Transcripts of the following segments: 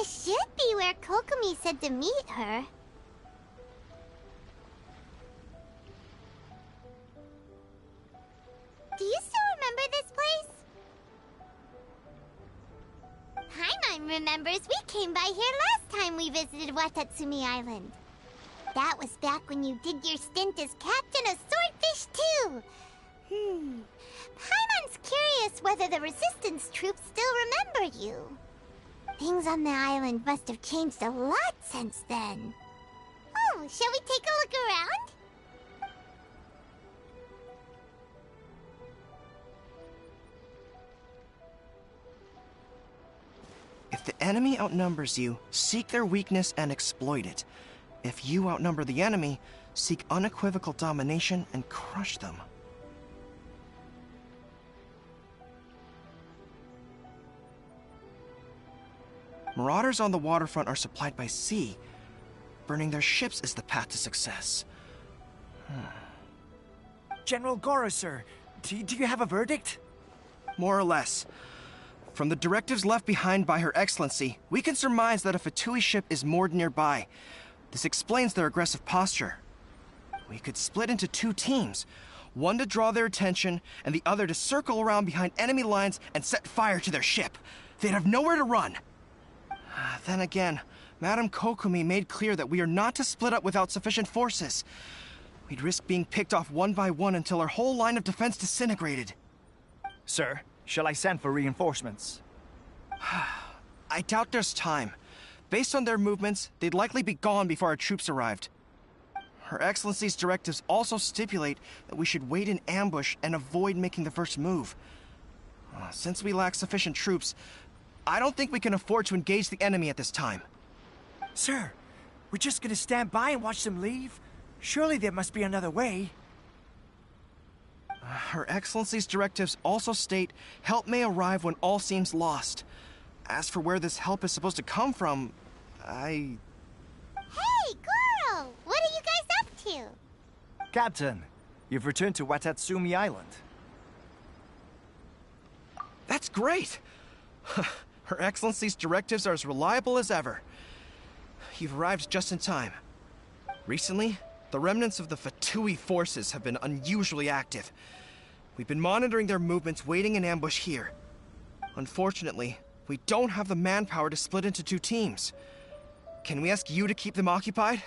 This should be where Kokomi said to meet her. Do you still remember this place? Paimon remembers we came by here last time we visited Watatsumi Island. That was back when you did your stint as captain of Swordfish too. Paimon's curious whether the Resistance troops still remember you. Things on the island must have changed a lot since then. Oh, shall we take a look around? If the enemy outnumbers you, seek their weakness and exploit it. If you outnumber the enemy, seek unequivocal domination and crush them. Marauders on the waterfront are supplied by sea. Burning their ships is the path to success. General Goro, sir, do you have a verdict? More or less. From the directives left behind by Her Excellency, we can surmise that a Fatui ship is moored nearby. This explains their aggressive posture. We could split into two teams, one to draw their attention, and the other to circle around behind enemy lines and set fire to their ship. They'd have nowhere to run. Then again, Madame Kokomi made clear that we are not to split up without sufficient forces. We'd risk being picked off one by one until our whole line of defense disintegrated. Sir, shall I send for reinforcements? I doubt there's time. Based on their movements, they'd likely be gone before our troops arrived. Her Excellency's directives also stipulate that we should wait in ambush and avoid making the first move. Since we lack sufficient troops, I don't think we can afford to engage the enemy at this time. Sir, we're just gonna stand by and watch them leave? Surely there must be another way. Her Excellency's directives also state help may arrive when all seems lost. As for where this help is supposed to come from, Hey, Goro! What are you guys up to? Captain, you've returned to Watatsumi Island. That's great! Her Excellency's directives are as reliable as ever. You've arrived just in time. Recently, the remnants of the Fatui forces have been unusually active. We've been monitoring their movements, waiting in ambush here. Unfortunately, we don't have the manpower to split into two teams. Can we ask you to keep them occupied?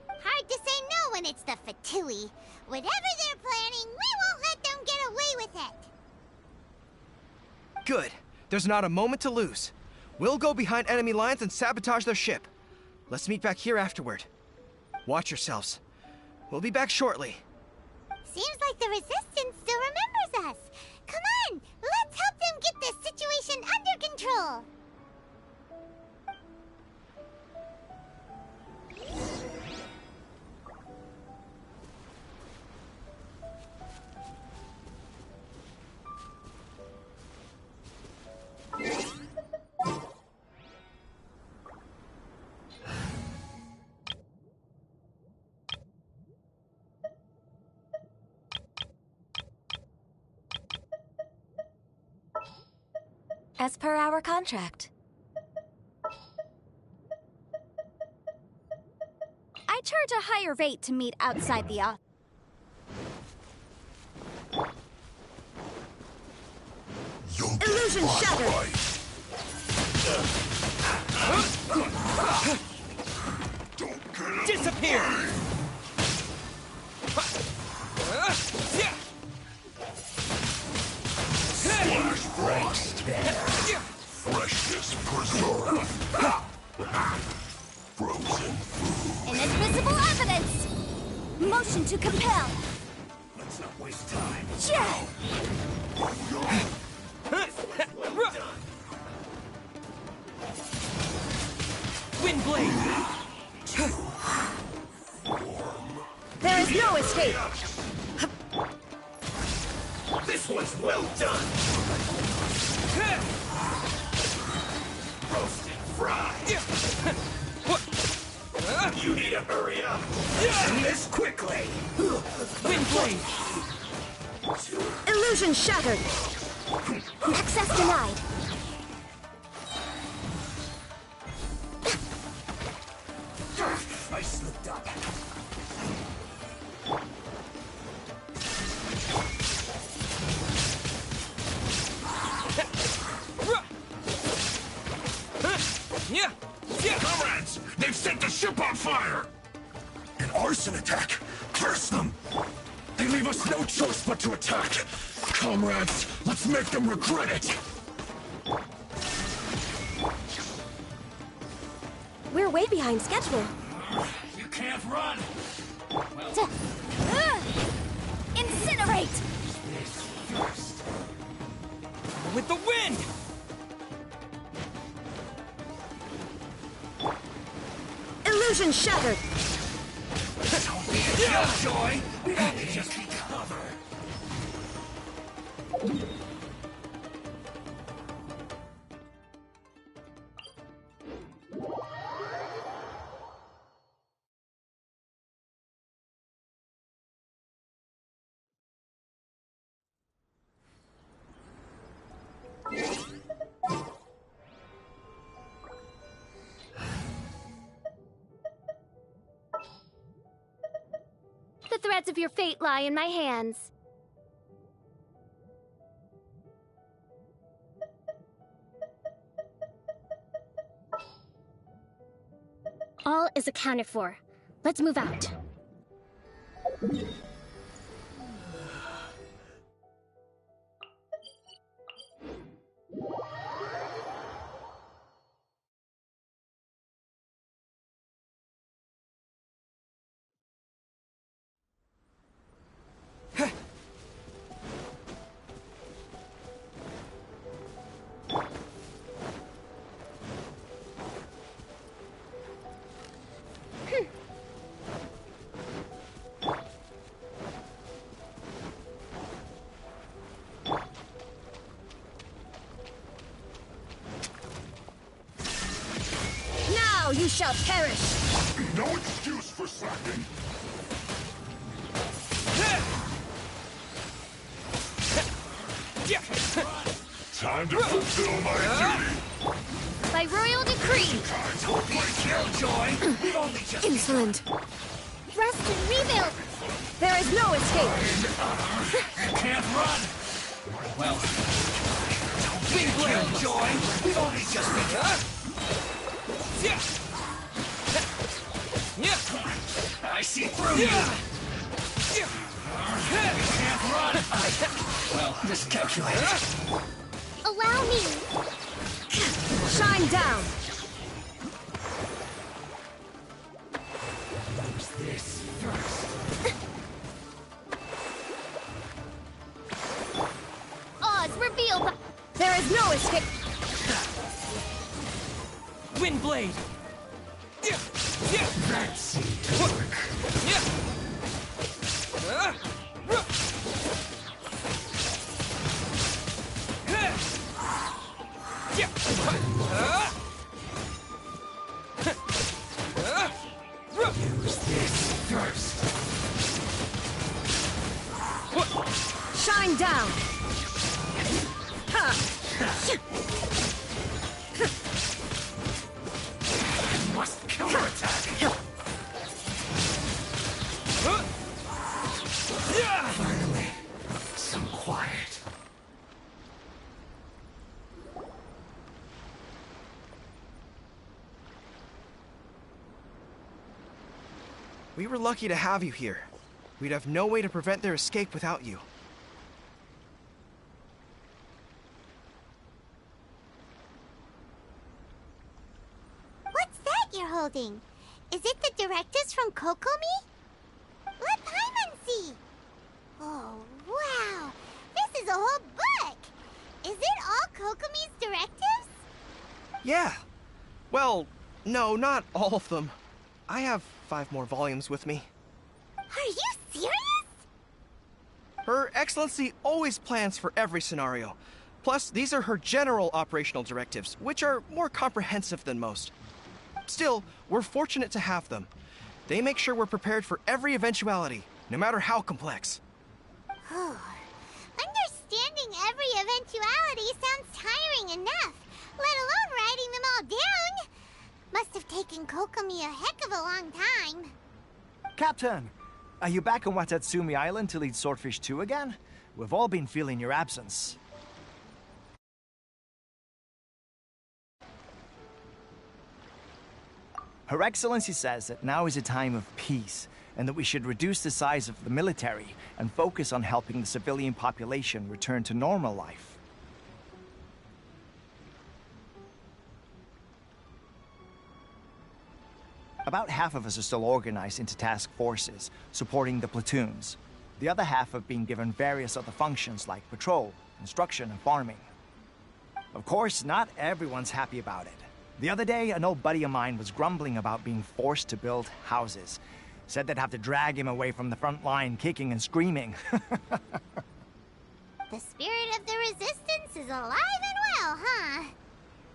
Hard to say no when it's the Fatui. Whatever they're planning, we won't let them get away with it. Good. There's not a moment to lose. We'll go behind enemy lines and sabotage their ship. Let's meet back here afterward. Watch yourselves. We'll be back shortly. Seems like the Resistance still remembers us. Come on, let's help them get this situation under control. As per our contract. I charge a higher rate to meet outside the office. Illusion shattered! Disappear! Freshness preserved. Frozen food. Inadmissible evidence! Motion to compel! Let's not waste time. Yeah. Wind blade! There is no escape! This one's well done. Roasted fried. You need to hurry up. And this quickly. Wind blade! Illusion shattered! Access denied! I slipped up. Comrades! They've set the ship on fire! An arson attack! Curse them! They leave us no choice but to attack! Comrades, let's make them regret it! We're way behind schedule. You can't run! Incinerate! This first. With the wind! Illusion shattered! Don't be a killjoy! We only just recover! The threads of your fate lie in my hands. All is accounted for. Let's move out. You shall perish! No excuse for slacking! Time to fulfill my duty! By royal decree! Don't be a killjoy! We've only just... Insolent! Rest and rebuild! There is no escape! You can't run! Well... Don't be a killjoy! We've only just begun! I see through you! You can't run! Well, miscalculated. Allow me! Shine down! Use this first. Oz, reveal! There is no escape! Windblade! That seemed to work. Use this first. Shine down! Must counterattack. Finally, some quiet. We were lucky to have you here. We'd have no way to prevent their escape without you. What's that you're holding? Is it the directives from Kokomi? Let Paimon see! Oh, wow! This is a whole book! Is it all Kokomi's directives? Yeah. Well, no, not all of them. I have 5 more volumes with me. Are you serious? Her Excellency always plans for every scenario. Plus, these are her general operational directives, which are more comprehensive than most. Still, we're fortunate to have them. They make sure we're prepared for every eventuality, no matter how complex. Understanding every eventuality sounds tiring enough, let alone writing them all down. Must have taken Kokomi a heck of a long time. Captain! Are you back on Watatsumi Island to lead Swordfish 2 again? We've all been feeling your absence. Her Excellency says that now is a time of peace, and that we should reduce the size of the military and focus on helping the civilian population return to normal life. About half of us are still organized into task forces, supporting the platoons. The other half have been given various other functions like patrol, construction, and farming. Of course, not everyone's happy about it. The other day, an old buddy of mine was grumbling about being forced to build houses. Said they'd have to drag him away from the front line, kicking and screaming. The spirit of the resistance is alive and well, huh?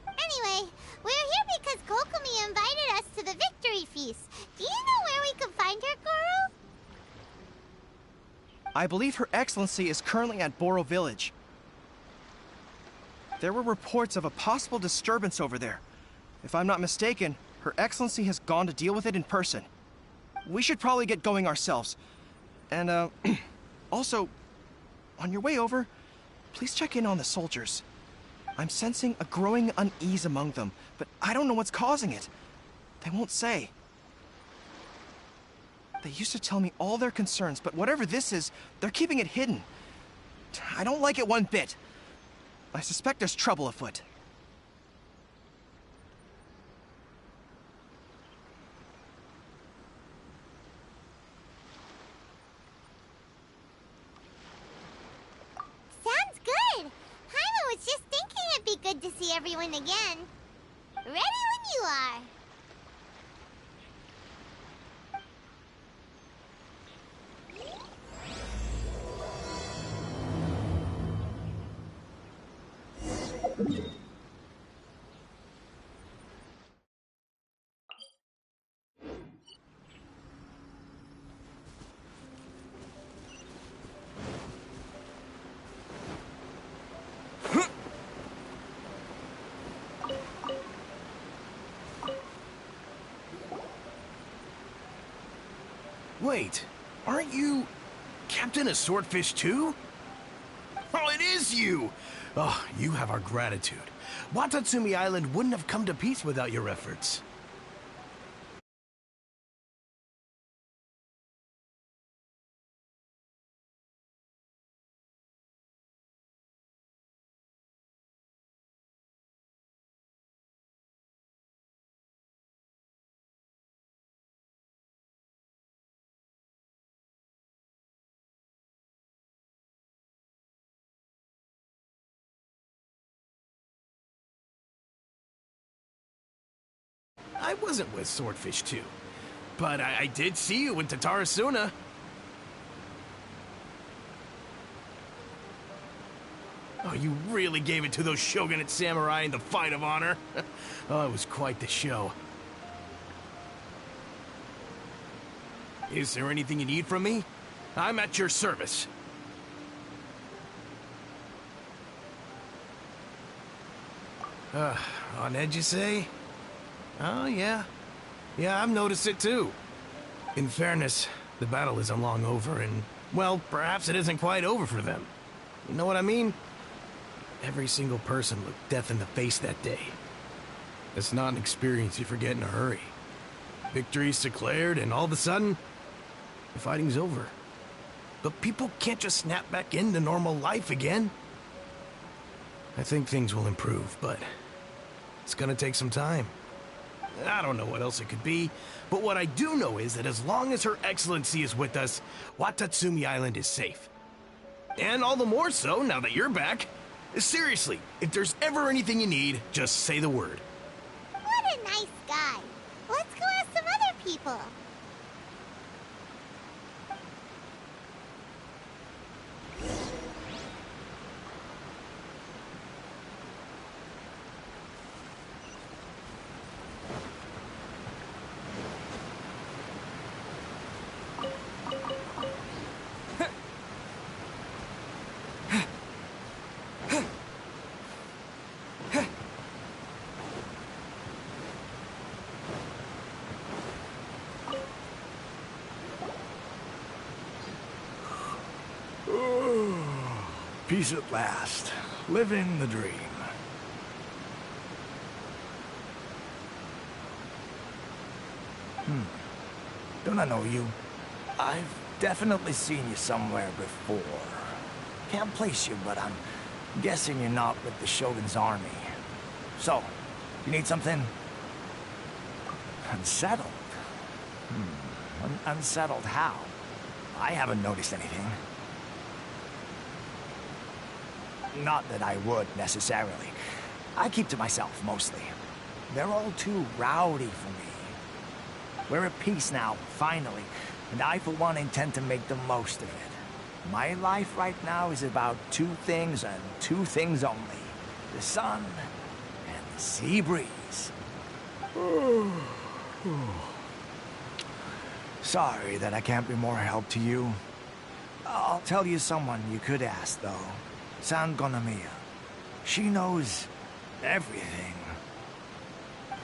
Anyway, we're here because Kokomi invited us to the victory feast. Do you know where we can find her, Goro? I believe Her Excellency is currently at Boro Village. There were reports of a possible disturbance over there. If I'm not mistaken, Her Excellency has gone to deal with it in person. We should probably get going ourselves. And, also, on your way over, please check in on the soldiers. I'm sensing a growing unease among them, but I don't know what's causing it. They won't say. They used to tell me all their concerns, but whatever this is, they're keeping it hidden. I don't like it one bit. I suspect there's trouble afoot. Sounds good! Haima was just thinking it'd be good to see everyone again. Ready when you are. Wait, aren't you Captain of Swordfish too? Oh, it is you! Oh, you have our gratitude. Watatsumi Island wouldn't have come to peace without your efforts. I wasn't with Swordfish 2, but I did see you with Tatarasuna. Oh, you really gave it to those Shogunate samurai in the fight of honor. Oh, it was quite the show. Is there anything you need from me? I'm at your service. On edge, you say? Oh, yeah. Yeah, I've noticed it too. In fairness, the battle isn't long over, and, well, perhaps it isn't quite over for them. You know what I mean? Every single person looked death in the face that day. It's not an experience you forget in a hurry. Victory's declared, and all of a sudden, the fighting's over. But people can't just snap back into normal life again. I think things will improve, but it's gonna take some time. I don't know what else it could be, but what I do know is that as long as Her Excellency is with us, Watatsumi Island is safe. And all the more so now that you're back. Seriously, if there's ever anything you need, just say the word. What a nice guy. Let's go ask some other people. Peace at last. Living the dream. Don't I know you? I've definitely seen you somewhere before. Can't place you, but I'm guessing you're not with the Shogun's army. So, you need something? Unsettled? Unsettled how? I haven't noticed anything. Not that I would, necessarily. I keep to myself, mostly. They're all too rowdy for me. We're at peace now, finally, and I, for one, intend to make the most of it. My life right now is about two things and two things only. The sun and the sea breeze. Sorry that I can't be more help to you. I'll tell you someone you could ask, though. San Gonamiya. She knows everything.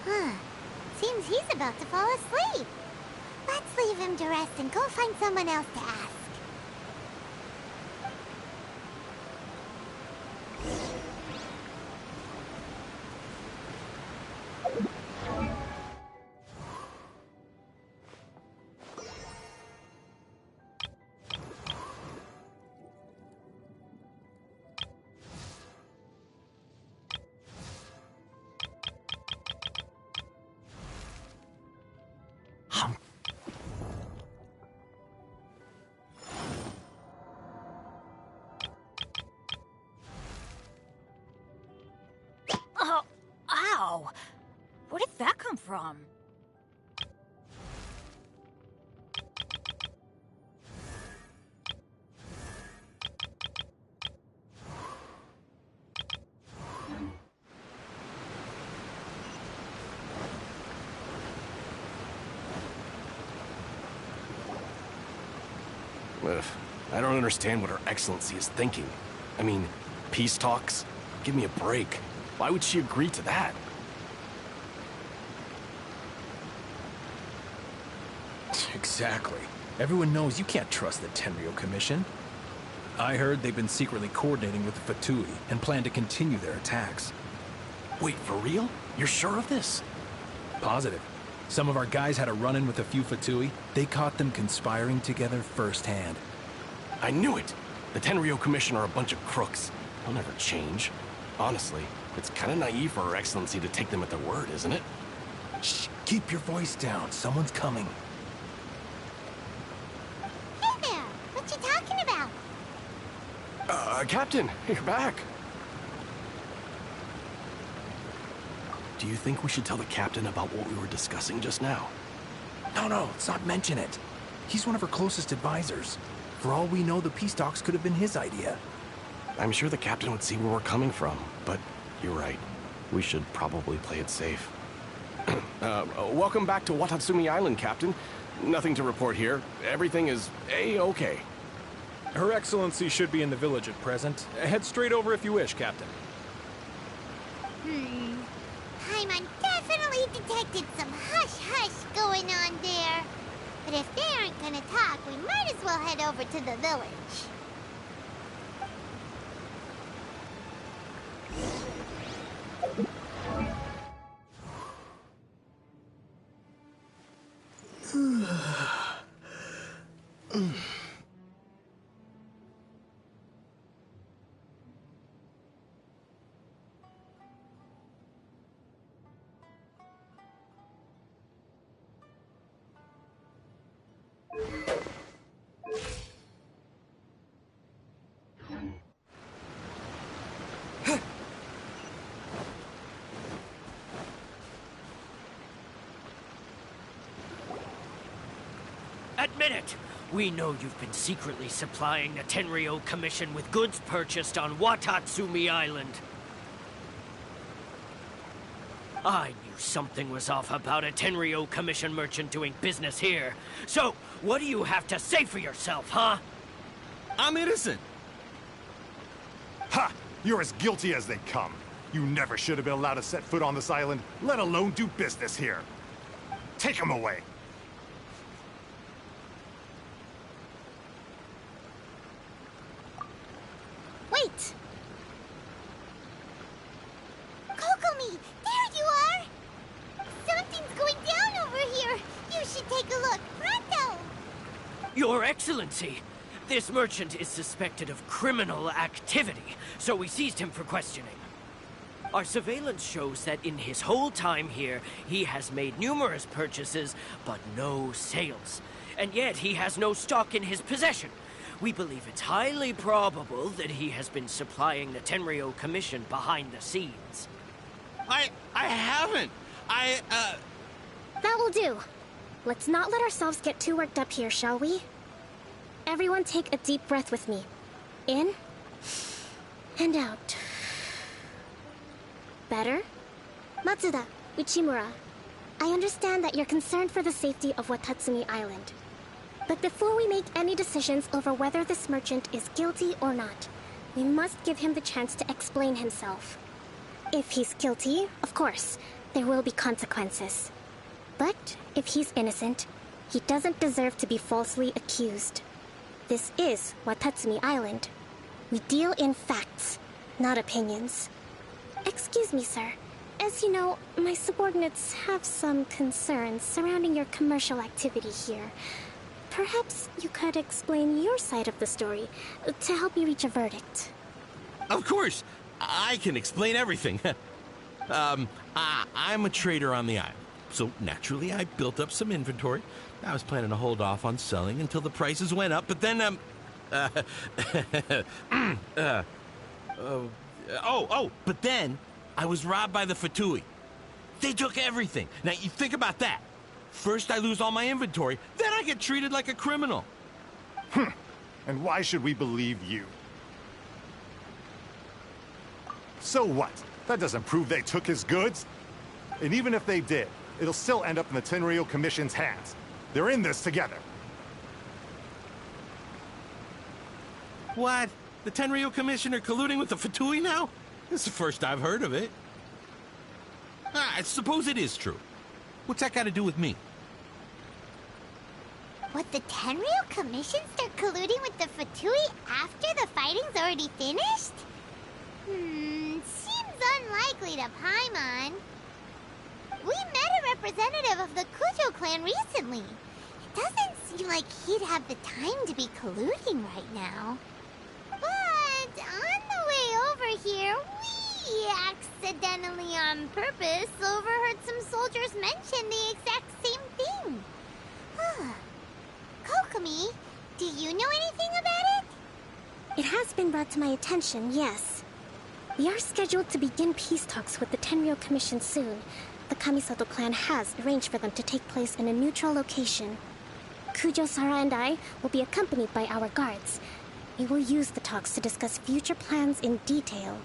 Huh. Seems he's about to fall asleep. Let's leave him to rest and go find someone else to ask. Oh, ow! Where did that come from? I don't understand what Her Excellency is thinking. I mean, peace talks? Give me a break. Why would she agree to that? Exactly. Everyone knows you can't trust the Tenryo Commission. I heard they've been secretly coordinating with the Fatui and plan to continue their attacks. Wait, for real? You're sure of this? Positive. Some of our guys had a run-in with a few Fatui. They caught them conspiring together firsthand. I knew it! The Tenryo Commission are a bunch of crooks. They'll never change. Honestly, it's kind of naive for Her Excellency to take them at their word, isn't it? Shh! Keep your voice down. Someone's coming. Hey there! What you talking about? Captain, you're back. Do you think we should tell the captain about what we were discussing just now? No, let's not mention it. He's one of our closest advisors. For all we know, the peace talks could have been his idea. I'm sure the captain would see where we're coming from, but you're right. We should probably play it safe. Welcome back to Watatsumi Island, Captain. Nothing to report here. Everything is A-okay. Her Excellency should be in the village at present. Head straight over if you wish, Captain. Paimon definitely detected some hush-hush going on there. But if they aren't gonna talk, we might as well head over to the village. Admit it! We know you've been secretly supplying the Tenryo Commission with goods purchased on Watatsumi Island. I knew something was off about a Tenryo Commission merchant doing business here. So, what do you have to say for yourself, huh? I'm innocent! Ha! You're as guilty as they come. You never should have been allowed to set foot on this island, let alone do business here. Take him away. Wait! Your Excellency, this merchant is suspected of criminal activity, so we seized him for questioning. Our surveillance shows that in his whole time here, he has made numerous purchases, but no sales. And yet he has no stock in his possession. We believe it's highly probable that he has been supplying the Tenryo Commission behind the scenes. I haven't. That will do. Let's not let ourselves get too worked up here, shall we? Everyone take a deep breath with me. In and out. Better? Matsuda, Uchimura, I understand that you're concerned for the safety of Watatsumi Island. But before we make any decisions over whether this merchant is guilty or not, we must give him the chance to explain himself. If he's guilty, of course, there will be consequences. But if he's innocent, he doesn't deserve to be falsely accused. This is Watatsumi Island. We deal in facts, not opinions. Excuse me, sir. As you know, my subordinates have some concerns surrounding your commercial activity here. Perhaps you could explain your side of the story to help me reach a verdict. Of course, I can explain everything. I'm a trader on the island, so naturally I built up some inventory. I was planning to hold off on selling until the prices went up, but then, but then I was robbed by the Fatui. They took everything. Now, you think about that. First I lose all my inventory, then I get treated like a criminal. And why should we believe you? So what? That doesn't prove they took his goods. And even if they did, it'll still end up in the Tenryo Commission's hands. They're in this together. What? The Tenryo Commission are colluding with the Fatui now? This is the first I've heard of it. I suppose it is true. What's that got to do with me? What, the Tenryo Commission start colluding with the Fatui after the fighting's already finished? Seems unlikely to Paimon. We met a representative of the Kujo clan recently. It doesn't seem like he'd have the time to be colluding right now. But on the way over here, we accidentally on purpose overheard some soldiers mention the exact same thing. Kokomi, do you know anything about it? It has been brought to my attention, yes. We are scheduled to begin peace talks with the Tenryo Commission soon. The Kamisato clan has arranged for them to take place in a neutral location. Kujo, Sara, and I will be accompanied by our guards. We will use the talks to discuss future plans in detail.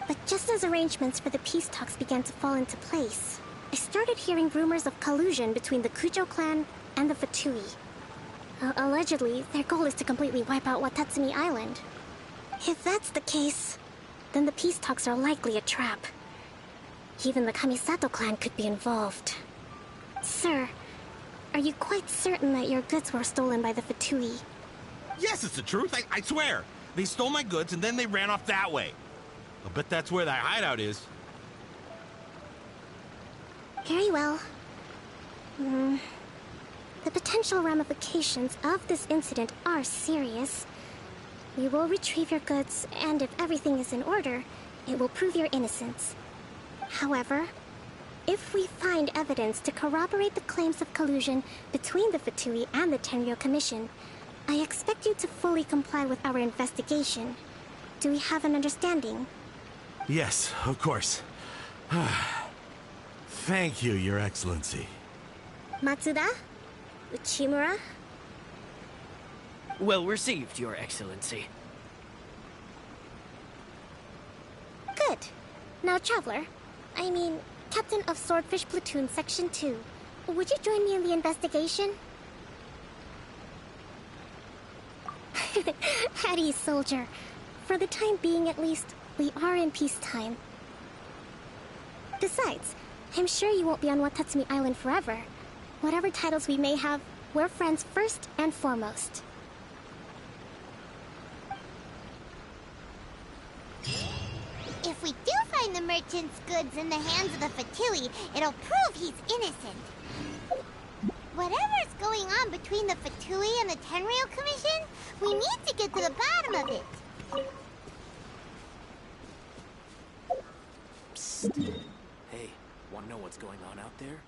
But just as arrangements for the peace talks began to fall into place, I started hearing rumors of collusion between the Kujo clan and the Fatui. Allegedly, their goal is to completely wipe out Watatsumi Island. If that's the case, then the peace talks are likely a trap. Even the Kamisato clan could be involved. Sir, are you quite certain that your goods were stolen by the Fatui? Yes, it's the truth. I swear. They stole my goods and then they ran off that way. I'll bet that's where that hideout is. Very well. The potential ramifications of this incident are serious. We will retrieve your goods, and if everything is in order, it will prove your innocence. However, if we find evidence to corroborate the claims of collusion between the Fatui and the Tenryo Commission, I expect you to fully comply with our investigation. Do we have an understanding? Yes, of course. Thank you, Your Excellency. Matsuda? Uchimura? Well received, Your Excellency. Good. Now, Traveler, Captain of Swordfish Platoon Section 2, would you join me in the investigation? At ease, soldier. For the time being, at least, we are in peacetime. Besides, I'm sure you won't be on Watatsumi Island forever. Whatever titles we may have, we're friends first and foremost. If we do find the merchant's goods in the hands of the Fatui, it'll prove he's innocent. Whatever's going on between the Fatui and the Tenryou Commission, we need to get to the bottom of it. Psst. Hey, wanna know what's going on out there?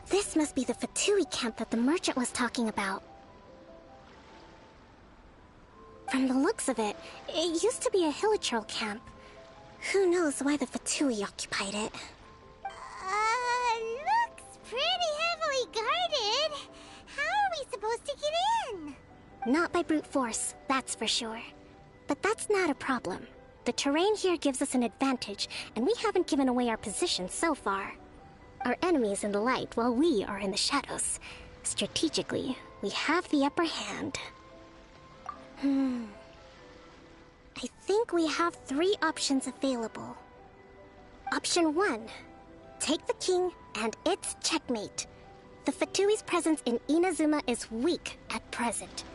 This must be the Fertility Camp that the merchant was talking about. From the looks of it, it used to be a hilichurl camp. Who knows why the Fatui occupied it? Looks pretty heavily guarded. How are we supposed to get in? Not by brute force, that's for sure. But that's not a problem. The terrain here gives us an advantage, and we haven't given away our position so far. Our enemy is in the light while we are in the shadows. Strategically, we have the upper hand. I think we have 3 options available. Option 1. Take the king, and it's checkmate. The Fatui's presence in Inazuma is weak at present.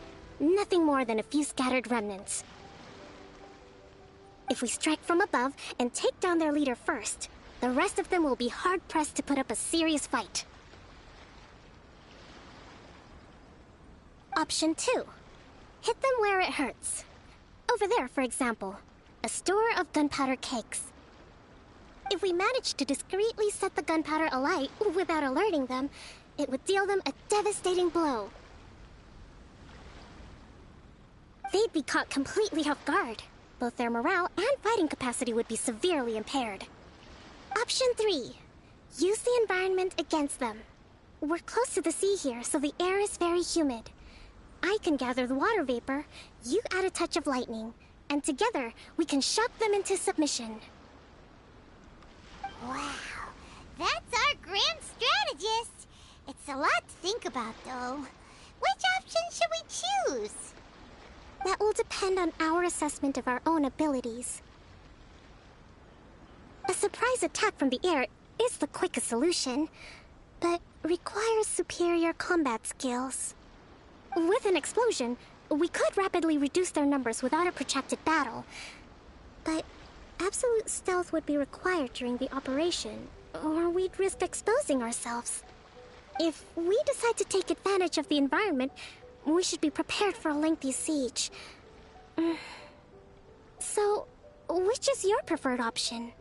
Nothing more than a few scattered remnants. If we strike from above and take down their leader first, the rest of them will be hard-pressed to put up a serious fight. Option 2. Hit them where it hurts. Over there, for example, a store of gunpowder cakes. If we manage to discreetly set the gunpowder alight without alerting them, it would deal them a devastating blow. They'd be caught completely off guard. Both their morale and fighting capacity would be severely impaired. Option 3. Use the environment against them. We're close to the sea here, so the air is very humid. I can gather the water vapor, you add a touch of lightning, and together we can shock them into submission. Wow, that's our grand strategist. It's a lot to think about, though. Which option should we choose? That will depend on our assessment of our own abilities. A surprise attack from the air is the quickest solution, but requires superior combat skills. With an explosion, we could rapidly reduce their numbers without a protracted battle, but absolute stealth would be required during the operation, or we'd risk exposing ourselves. If we decide to take advantage of the environment, we should be prepared for a lengthy siege. So, which is your preferred option?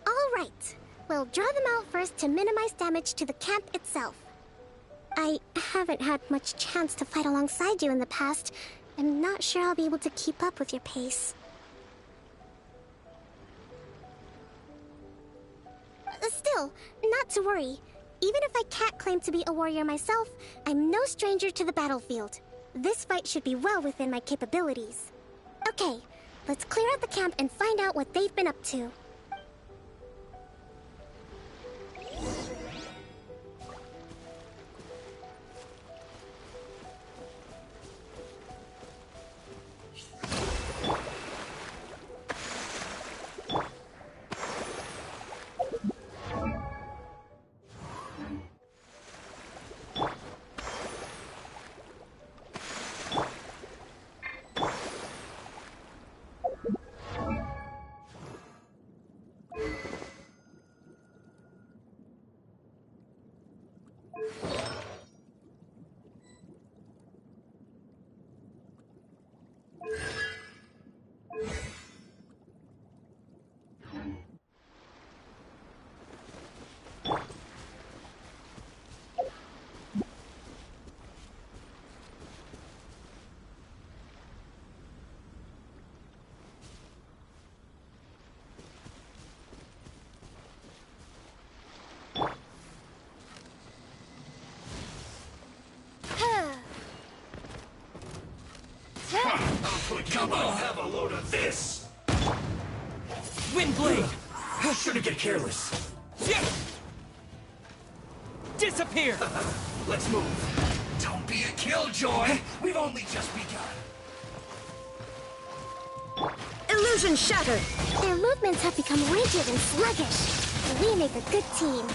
All right. We'll draw them out first to minimize damage to the camp itself. I haven't had much chance to fight alongside you in the past. I'm not sure I'll be able to keep up with your pace. Still, not to worry. Even if I can't claim to be a warrior myself, I'm no stranger to the battlefield. This fight should be well within my capabilities. Okay, let's clear out the camp and find out what they've been up to. Come on, have a load of this! Windblade! Shouldn't get careless. Disappear! Let's move. Don't be a killjoy! We've only just begun. Illusion shattered! Their movements have become rigid and sluggish. We make a good team.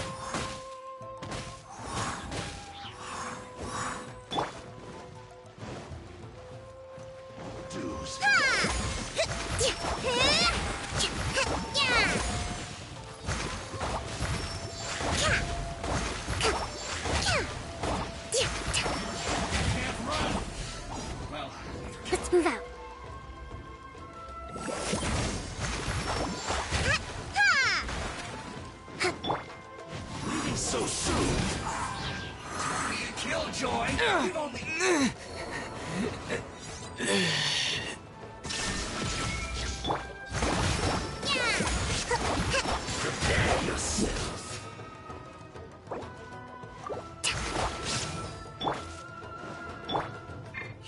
Let's move out. Leaving so soon. Don't be a killjoy. We've only... Prepare yourself.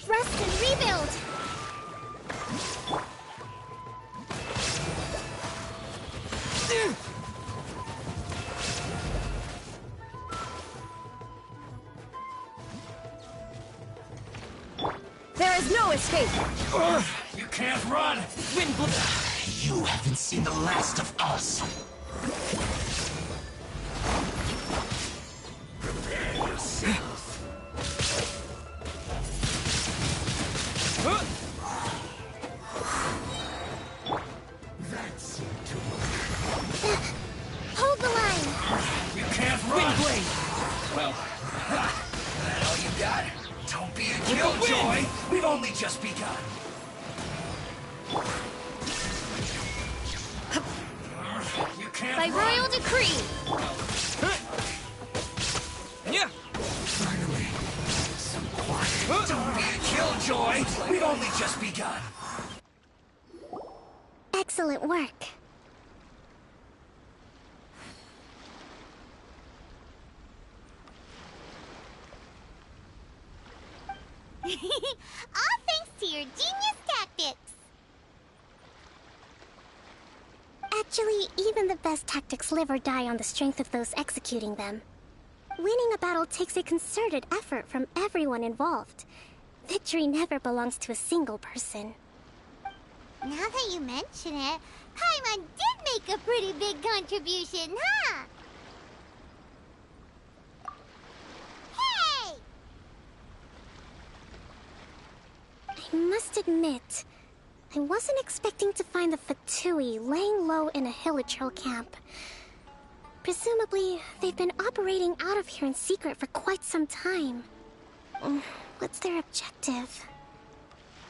Rest and rebuild! There is no escape! You can't run. Windblade! You haven't seen the last of us. Prepare yourself. That seemed to work. Hold the line! You can't run. Windblade! Well, that all you got? Don't be a killjoy. We've only just begun. You can't By run. royal decree! Yeah! Finally, some quiet. Don't be a killjoy. We've only just begun. Excellent work. All thanks to your genius tactics. Actually, even the best tactics live or die on the strength of those executing them. Winning a battle takes a concerted effort from everyone involved. Victory never belongs to a single person. Now that you mention it, Paimon did make a pretty big contribution, huh? Hey! I must admit, I wasn't expecting to find the Fatui laying low in a Hilichurl camp. Presumably, they've been operating out of here in secret for quite some time. What's their objective?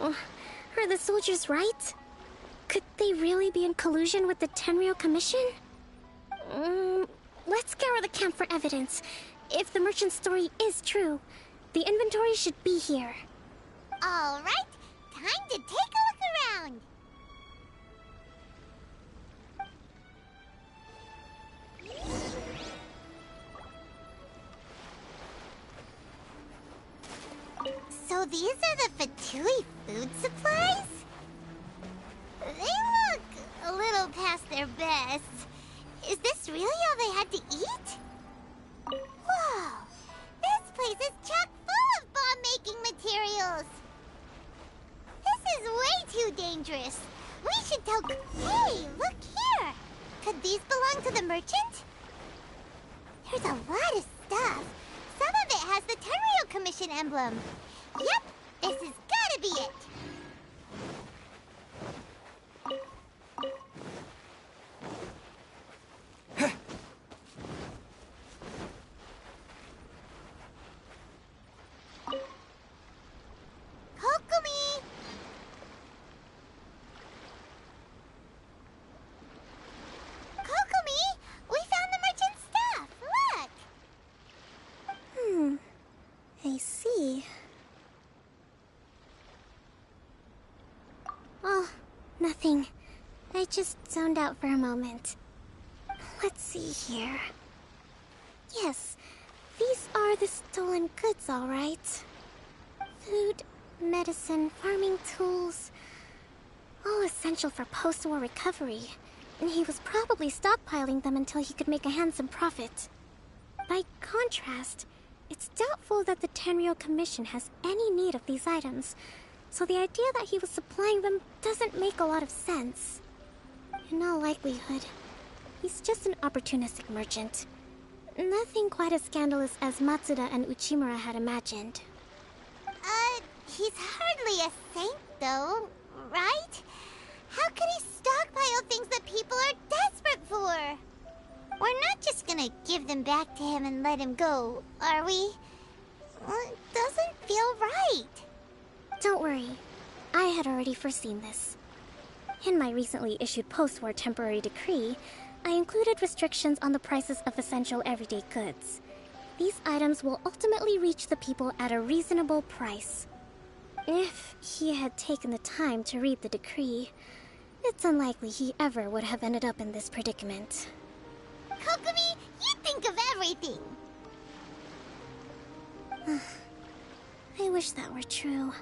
Are the soldiers right? Could they really be in collusion with the Tenryou Commission? Let's scour the camp for evidence. If the merchant's story is true, the inventory should be here. All right, time to take a look around. So these are the Fatui food supplies? They look a little past their best. Is this really all they had to eat? Whoa! This place is chock full of bomb-making materials! This is way too dangerous. We should tell... Hey, look here! Could these belong to the merchant? There's a lot of stuff. Some of it has the Tenryou Commission emblem. Yep, this has gotta be it. Kokomi! Kokomi! We found the merchant's stuff! Look! I see. Oh, nothing. I just zoned out for a moment. Let's see here. Yes, these are the stolen goods, all right. Food, medicine, farming tools. All essential for post-war recovery. And he was probably stockpiling them until he could make a handsome profit. By contrast, it's doubtful that the Tenryou Commission has any need of these items, so the idea that he was supplying them doesn't make a lot of sense. In all likelihood, he's just an opportunistic merchant. Nothing quite as scandalous as Matsuda and Uchimura had imagined. He's hardly a saint, though, right? How could he stockpile things that people are desperate for? We're not just gonna give them back to him and let him go, are we? It doesn't feel right. Don't worry. I had already foreseen this. In my recently issued post-war temporary decree, I included restrictions on the prices of essential everyday goods. These items will ultimately reach the people at a reasonable price. If he had taken the time to read the decree, it's unlikely he ever would have ended up in this predicament. Kokomi, you think of everything! I wish that were true.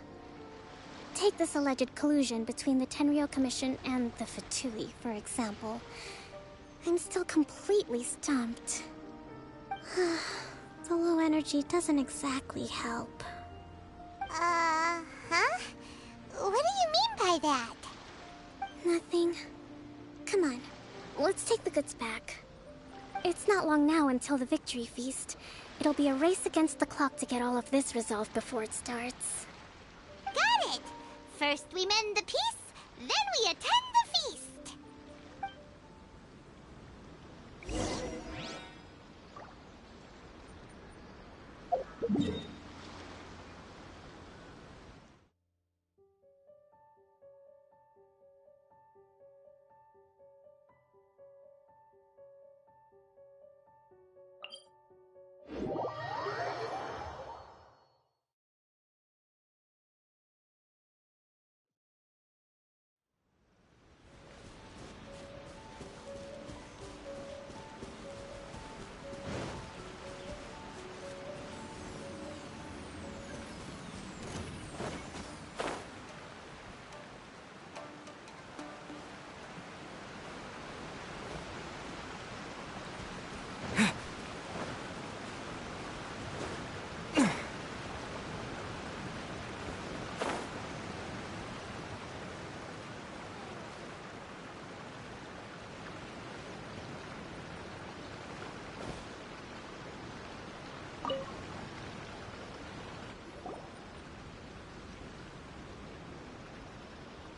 Take this alleged collusion between the Tenryou Commission and the Fatui, for example. I'm still completely stumped. The low energy doesn't exactly help. Huh? What do you mean by that? Nothing. Come on, let's take the goods back. It's not long now until the victory feast. It'll be a race against the clock to get all of this resolved before it starts. Got it! First we mend the peace, then we attend the feast!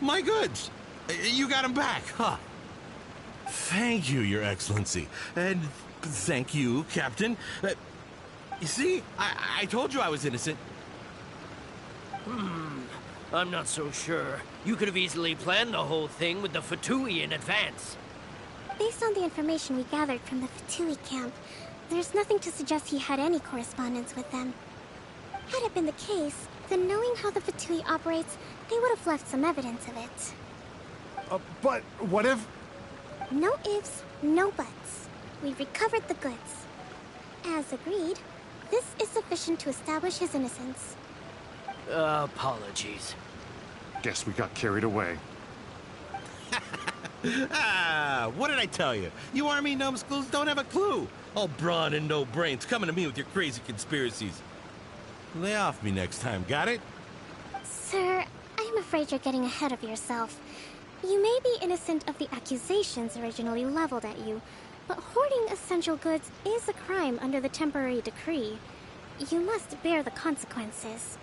My goods! You got them back, huh? Thank you, Your Excellency. And thank you, Captain. You see, I told you I was innocent. I'm not so sure. You could have easily planned the whole thing with the Fatui in advance. Based on the information we gathered from the Fertility Camp, there's nothing to suggest he had any correspondence with them. Had it been the case, then knowing how the Fatui operates, they would have left some evidence of it. But what if... No ifs, no buts. We recovered the goods. As agreed, this is sufficient to establish his innocence. Apologies. Guess we got carried away. What did I tell you? You army numbskulls don't have a clue. All brawn and no brains coming to me with your crazy conspiracies. Lay off me next time, got it? Sir, I'm afraid you're getting ahead of yourself. You may be innocent of the accusations originally leveled at you, but hoarding essential goods is a crime under the temporary decree. You must bear the consequences.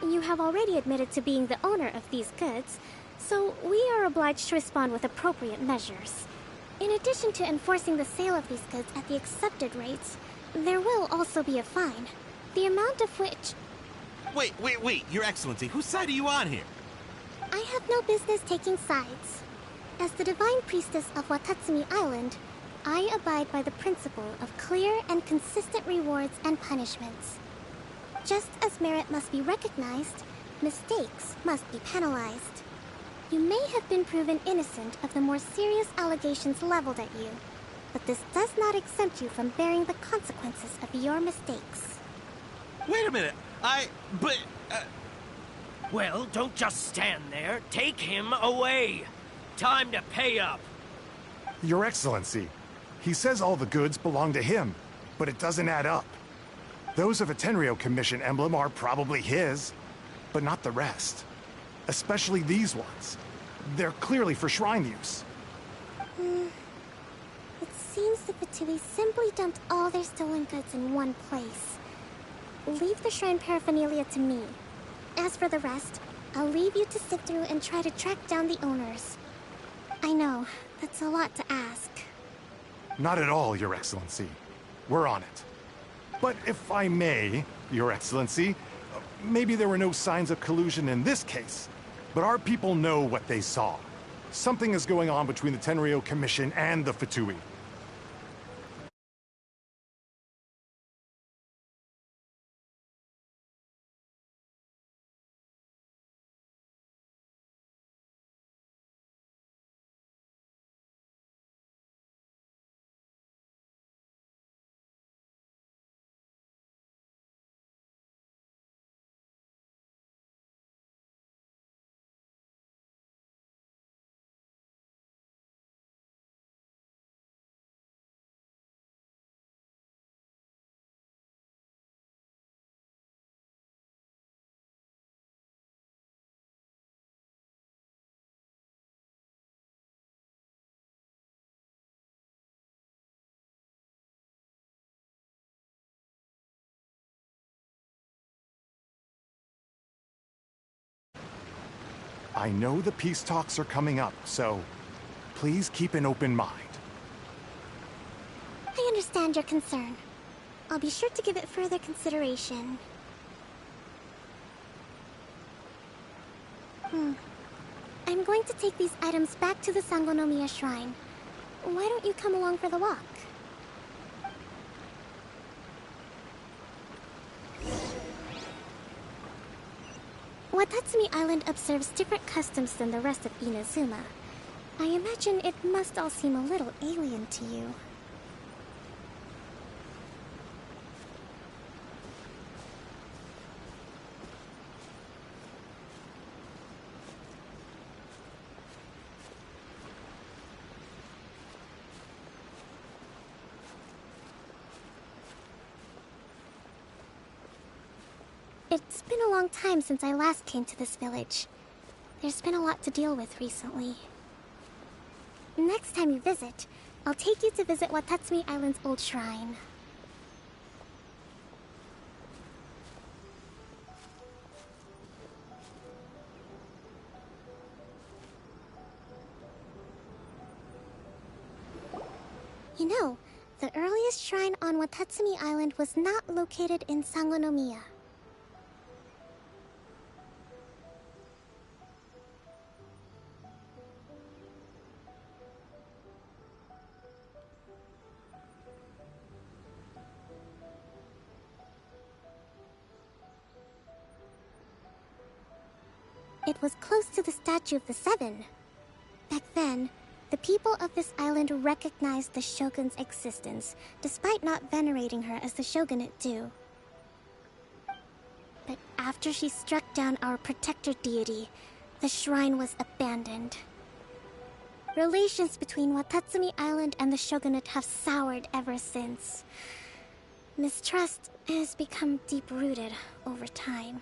You have already admitted to being the owner of these goods, so we are obliged to respond with appropriate measures. In addition to enforcing the sale of these goods at the accepted rates, there will also be a fine, the amount of which... Wait, Your Excellency, whose side are you on here? I have no business taking sides. As the Divine Priestess of Watatsumi Island, I abide by the principle of clear and consistent rewards and punishments. Just as merit must be recognized, mistakes must be penalized. You may have been proven innocent of the more serious allegations leveled at you, but this does not exempt you from bearing the consequences of your mistakes. Wait a minute, Well, don't just stand there. Take him away. Time to pay up. Your Excellency, he says all the goods belong to him, but it doesn't add up. Those of a Tenryo Commission emblem are probably his, but not the rest. Especially these ones. They're clearly for shrine use. It seems the Fatui simply dumped all their stolen goods in one place. Leave the shrine paraphernalia to me. As for the rest, I'll leave you to sift through and try to track down the owners. I know, that's a lot to ask. Not at all, Your Excellency. We're on it. But if I may, Your Excellency, maybe there were no signs of collusion in this case, but our people know what they saw. Something is going on between the Tenryo Commission and the Fatui. I know the peace talks are coming up, so please keep an open mind. I understand your concern. I'll be sure to give it further consideration. I'm going to take these items back to the Sangonomiya Shrine. Why don't you come along for the walk? Watatsumi Island observes different customs than the rest of Inazuma. I imagine it must all seem a little alien to you. It's been a long time since I last came to this village. There's been a lot to deal with recently. Next time you visit, I'll take you to visit Watatsumi Island's old shrine. You know, the earliest shrine on Watatsumi Island was not located in Sangonomiya. It was close to the Statue of the Seven. Back then, the people of this island recognized the Shogun's existence, despite not venerating her as the Shogunate do. But after she struck down our protector deity, the shrine was abandoned. Relations between Watatsumi Island and the Shogunate have soured ever since. Mistrust has become deep-rooted over time.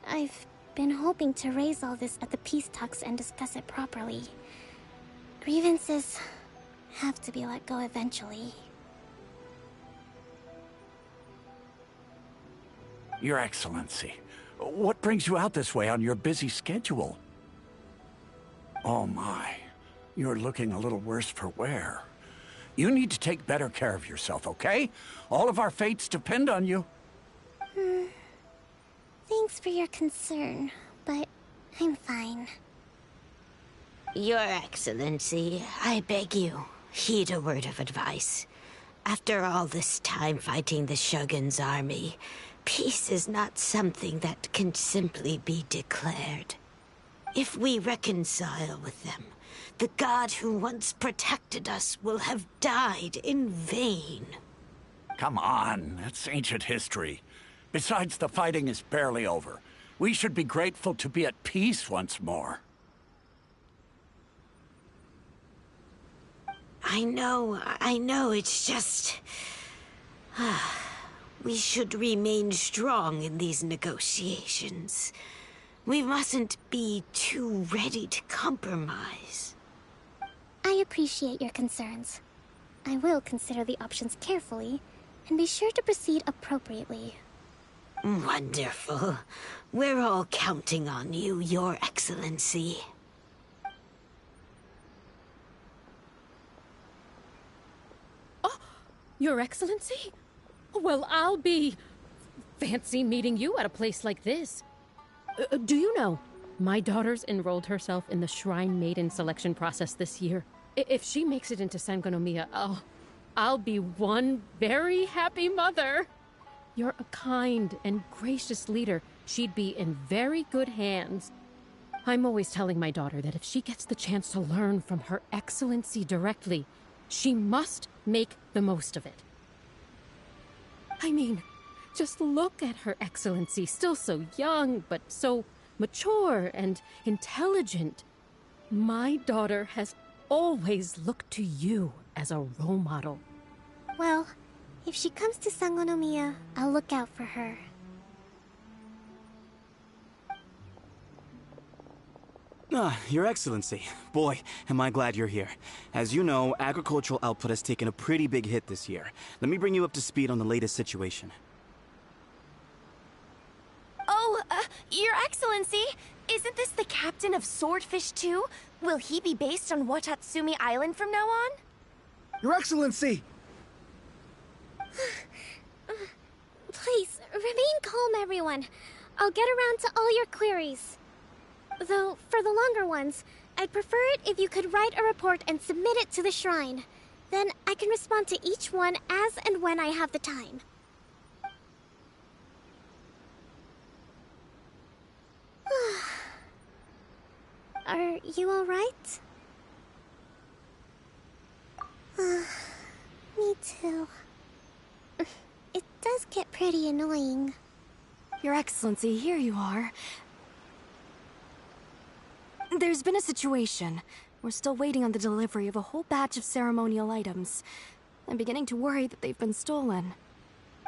I've been hoping to raise all this at the peace talks and discuss it properly. Grievances have to be let go eventually. Your Excellency, what brings you out this way on your busy schedule? Oh my, you're looking a little worse for wear. You need to take better care of yourself, okay? All of our fates depend on you. Thanks for your concern, but I'm fine. Your Excellency, I beg you, heed a word of advice. After all this time fighting the Shogun's army, peace is not something that can simply be declared. If we reconcile with them, the god who once protected us will have died in vain. Come on, that's ancient history. Besides, the fighting is barely over. We should be grateful to be at peace once more. I know, it's just... We should remain strong in these negotiations. We mustn't be too ready to compromise. I appreciate your concerns. I will consider the options carefully, and be sure to proceed appropriately. Wonderful. We're all counting on you, Your Excellency. Oh, Your Excellency? Well, I'll be... fancy meeting you at a place like this. Do you know, my daughter's enrolled herself in the Shrine Maiden selection process this year. If she makes it into Sangonomiya, I'll be one very happy mother. You're a kind and gracious leader. She'd be in very good hands. I'm always telling my daughter that if she gets the chance to learn from Her Excellency directly, she must make the most of it. I mean, just look at Her Excellency, still so young, but so mature and intelligent. My daughter has always looked to you as a role model. Well, if she comes to Sangonomiya, I'll look out for her. Your Excellency. Boy, am I glad you're here. As you know, agricultural output has taken a pretty big hit this year. Let me bring you up to speed on the latest situation. Oh, Your Excellency, isn't this the captain of Swordfish 2? Will he be based on Watatsumi Island from now on? Your Excellency! Please, remain calm, everyone. I'll get around to all your queries. Though, for the longer ones, I'd prefer it if you could write a report and submit it to the shrine. Then I can respond to each one as and when I have the time. Are you alright? Me too. It does get pretty annoying. Your Excellency, here you are. There's been a situation. We're still waiting on the delivery of a whole batch of ceremonial items. I'm beginning to worry that they've been stolen.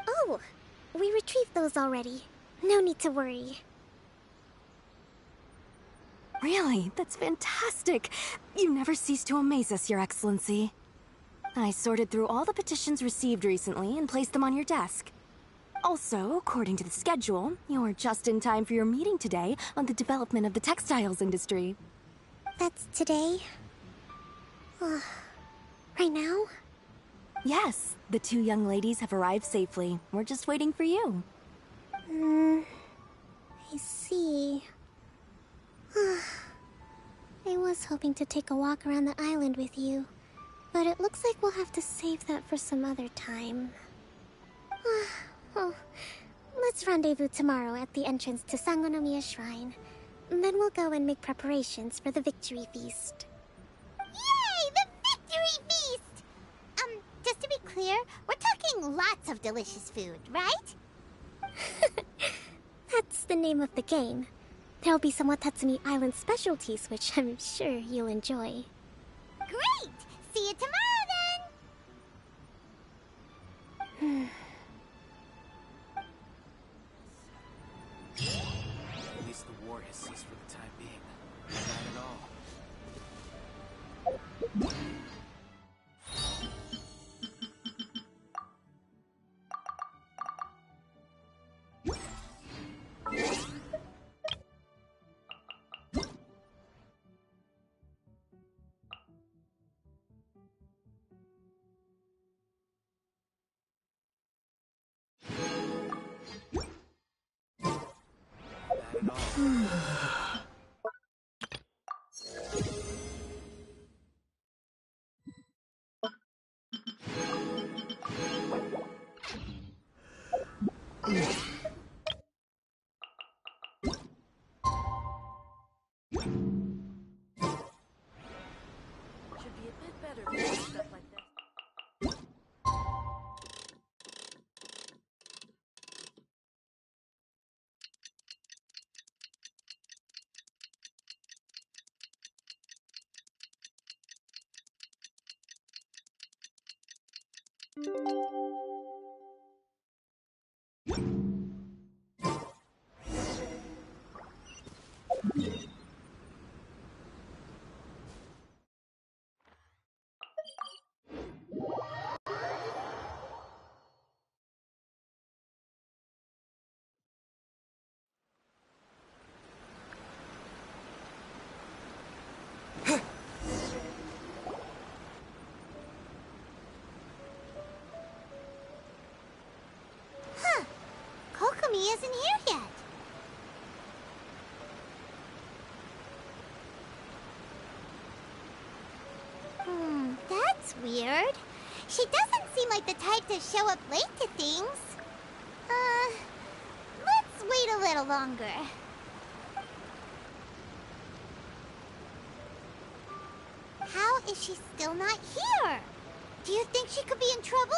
Oh, we retrieved those already. No need to worry. Really? That's fantastic! You never cease to amaze us, Your Excellency. I sorted through all the petitions received recently and placed them on your desk. Also, according to the schedule, you're just in time for your meeting today on the development of the textiles industry. That's today? Right now? Yes, the two young ladies have arrived safely. We're just waiting for you. I see. I was hoping to take a walk around the island with you, but it looks like we'll have to save that for some other time. Oh, let's rendezvous tomorrow at the entrance to Sangonomiya Shrine. Then we'll go and make preparations for the victory feast. Yay! The victory feast! Just to be clear, we're talking lots of delicious food, right? That's the name of the game. There'll be some Watatsumi Island specialties, which I'm sure you'll enjoy. Great! See you tomorrow, then! At least the war has ceased for the time being. Not at all. Should be a bit better for stuff like this. Huh. Kokomi isn't here yet. That's weird. She doesn't seem like the type to show up late to things. Let's wait a little longer. How is she still not here? Do you think she could be in trouble?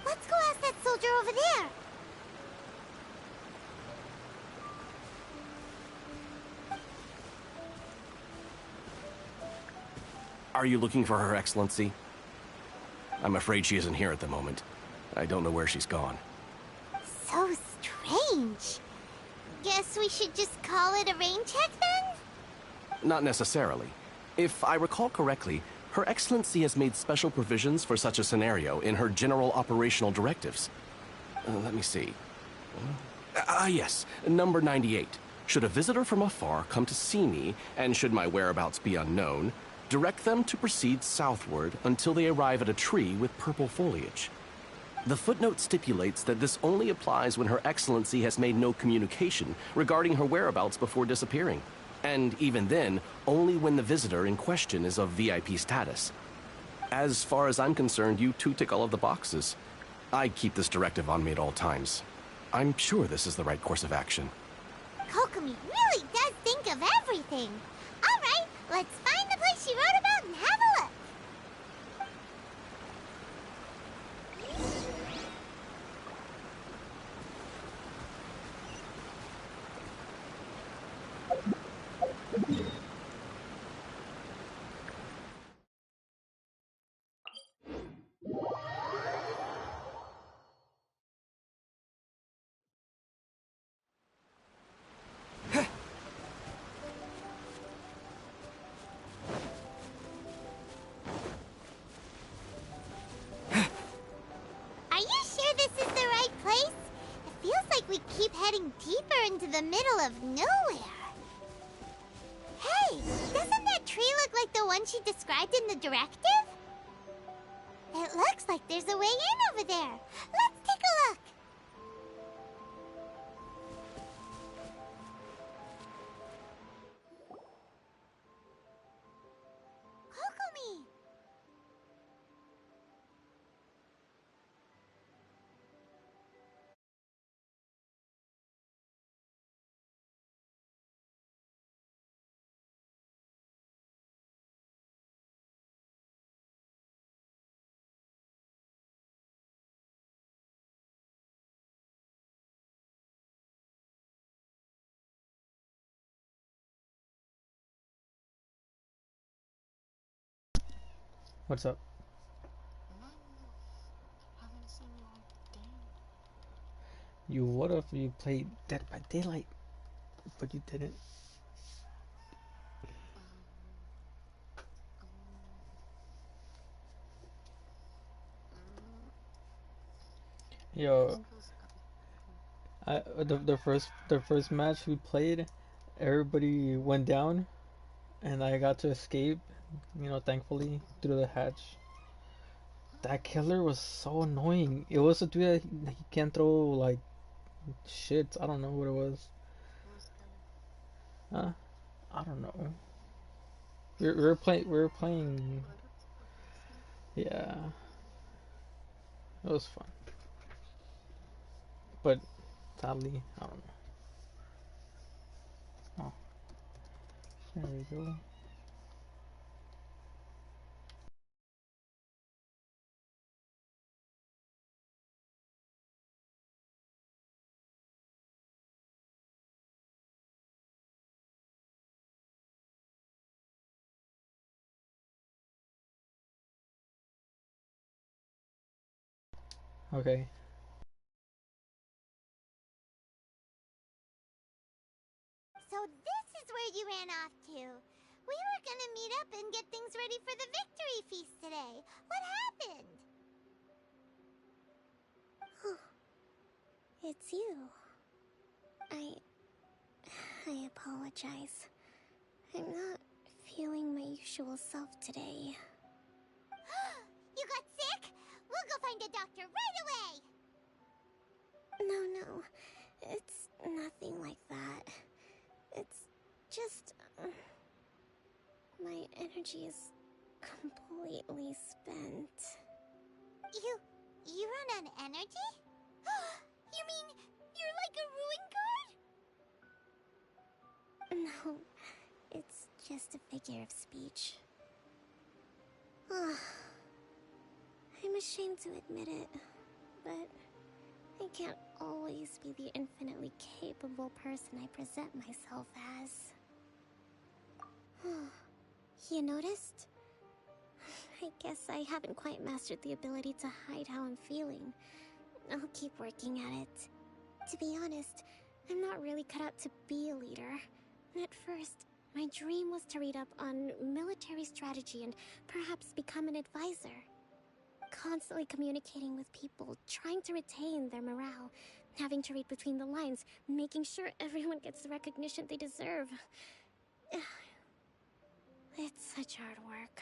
Let's go ask that soldier over there. Are you looking for Her Excellency? I'm afraid she isn't here at the moment. I don't know where she's gone. So strange. Guess we should just call it a rain check then? Not necessarily. If I recall correctly, Her Excellency has made special provisions for such a scenario in her general operational directives. Let me see. Yes, number 98. Should a visitor from afar come to see me, and should my whereabouts be unknown, direct them to proceed southward until they arrive at a tree with purple foliage. The footnote stipulates that this only applies when Her Excellency has made no communication regarding her whereabouts before disappearing. And even then, only when the visitor in question is of VIP status. As far as I'm concerned, you two tick all of the boxes. I keep this directive on me at all times. I'm sure this is the right course of action. Kokomi really does think of everything. All right, let's find the place she wrote about and have a look. Are you sure this is the right place? It feels like we keep heading deeper into the middle of nowhere. Hey, doesn't that tree look like the one she described in the directive? It looks like there's a way in over there. Let's take a look. Kokomi! What's up? You would have if you played Dead by Daylight, but you didn't. Yo, the first match we played, everybody went down, and I got to escape. You know, thankfully through the hatch. That killer was so annoying. It was a dude that he can't throw like shit. I don't know what it was. I don't know. We were playing. We were playing. Yeah, it was fun. But sadly, I don't know. Oh, there we go. Okay. So this is where you ran off to. We were gonna meet up and get things ready for the victory feast today. What happened? It's you. I apologize. I'm not feeling my usual self today. You got sick? We'll go find a doctor right away! No. It's nothing like that. It's just... my energy is completely spent. You run on energy? You mean you're like a ruin guard? No, it's just a figure of speech. I'm ashamed to admit it, but I can't always be the infinitely capable person I present myself as. You noticed? I guess I haven't quite mastered the ability to hide how I'm feeling. I'll keep working at it. To be honest, I'm not really cut out to be a leader. At first, my dream was to read up on military strategy and perhaps become an advisor. Constantly communicating with people, trying to retain their morale, having to read between the lines, making sure everyone gets the recognition they deserve. It's such hard work.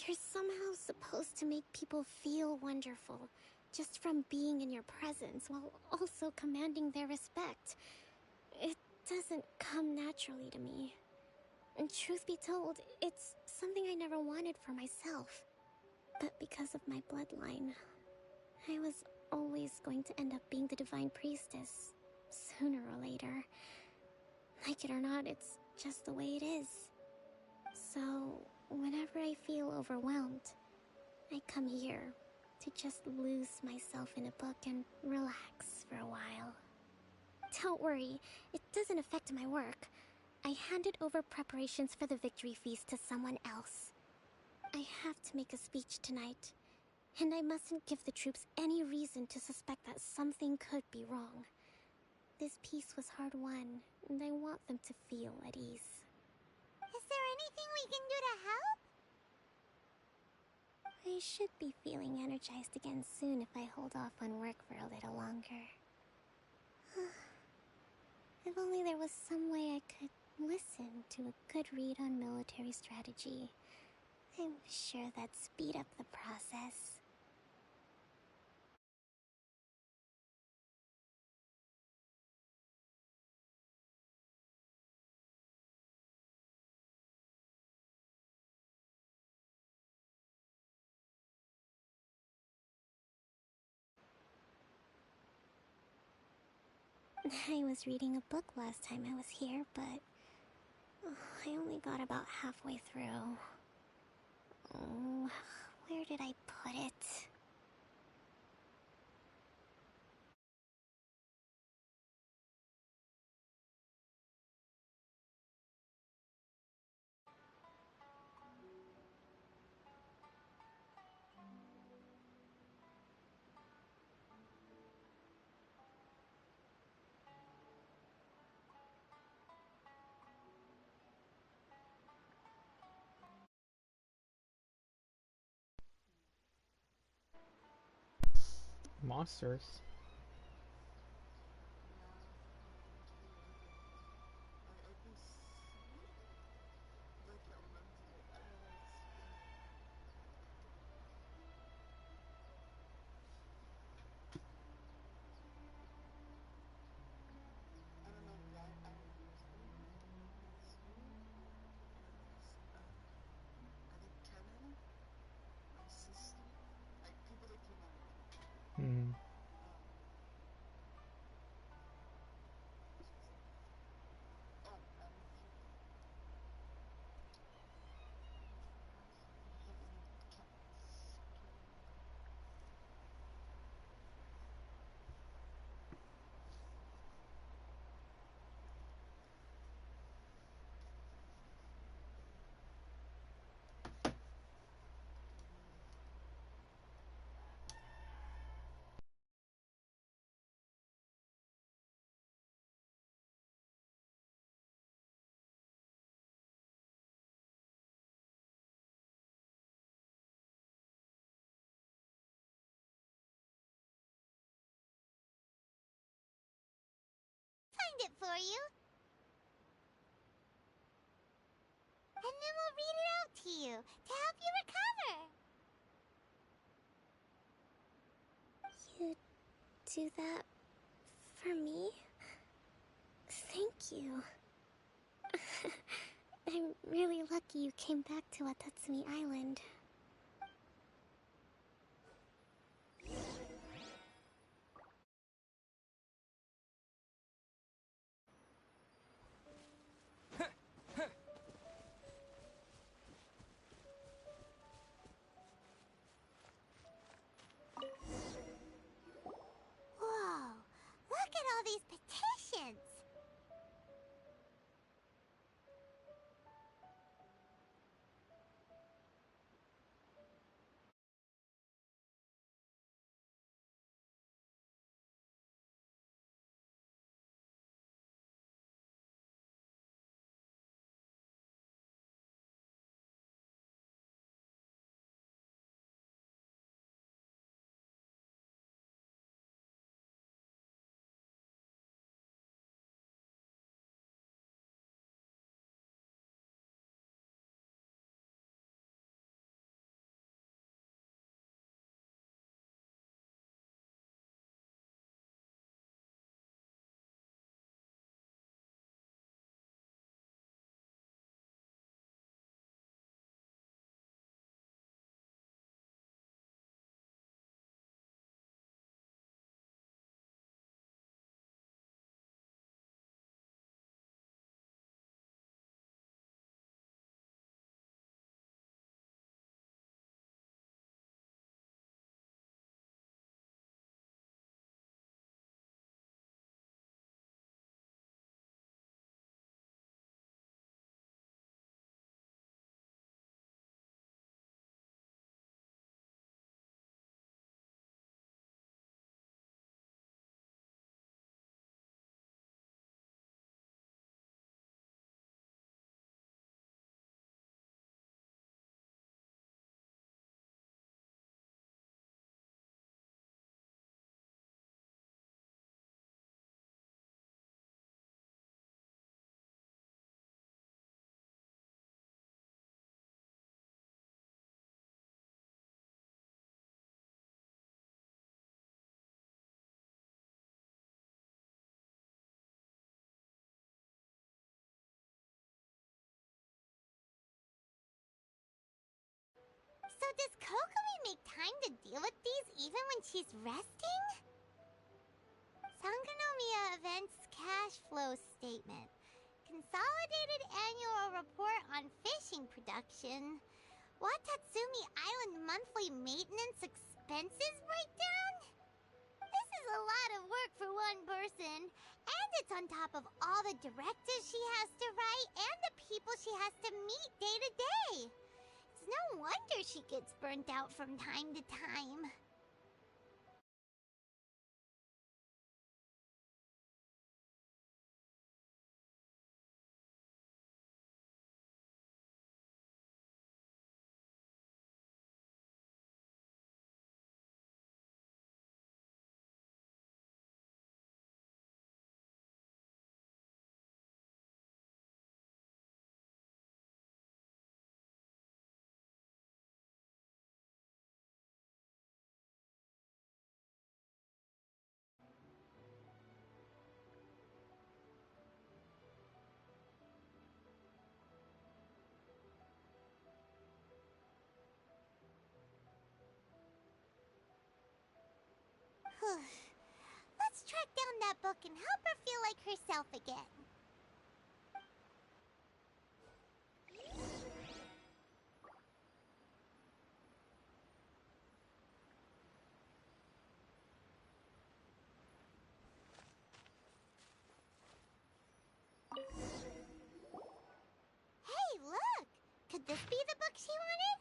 You're somehow supposed to make people feel wonderful, just from being in your presence, while also commanding their respect. It doesn't come naturally to me. And truth be told, it's something I never wanted for myself. But because of my bloodline, I was always going to end up being the divine priestess, sooner or later. Like it or not, it's just the way it is. So, whenever I feel overwhelmed, I come here to just lose myself in a book and relax for a while. Don't worry, it doesn't affect my work. I handed over preparations for the victory feast to someone else. I have to make a speech tonight, and I mustn't give the troops any reason to suspect that something could be wrong. This peace was hard won, and I want them to feel at ease. Is there anything we can do to help? I should be feeling energized again soon if I hold off on work for a little longer. If only there was some way I could listen to a good read on military strategy. I'm sure that'd speed up the process. I was reading a book last time I was here, but I only got about halfway through. Oh, where did I put it? Monsters. find it for you. And then we'll read it out to you to help you recover. You do that for me? Thank you. I'm really lucky you came back to Watatsumi Island. Whoa, look at all these petitions. So does Kokomi make time to deal with these even when she's resting? Sangonomiya Events Cash Flow Statement. Consolidated Annual Report on Fishing Production. Watatsumi Island Monthly Maintenance Expenses Breakdown? This is a lot of work for one person. And it's on top of all the directives she has to write and the people she has to meet day to day. It's no wonder she gets burnt out from time to time. Let's track down that book and help her feel like herself again. Hey, look! Could this be the book she wanted?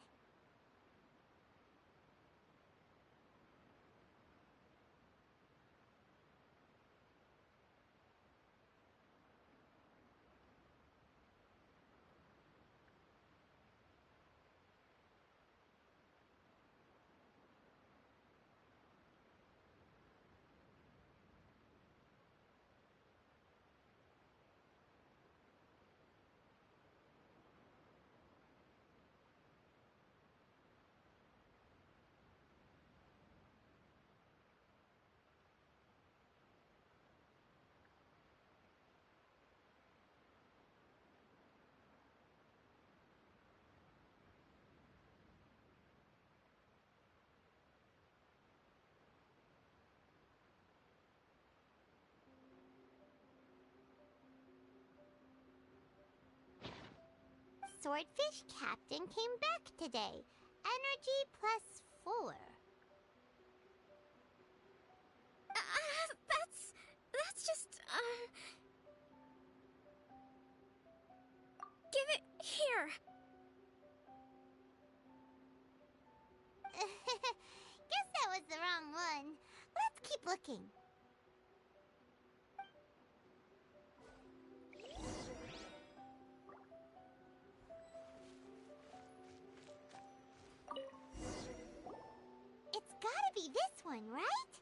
swordfish captain came back today. Energy +4. That's just, Give it here. Guess that was the wrong one. Let's keep looking. It's gotta be this one, right?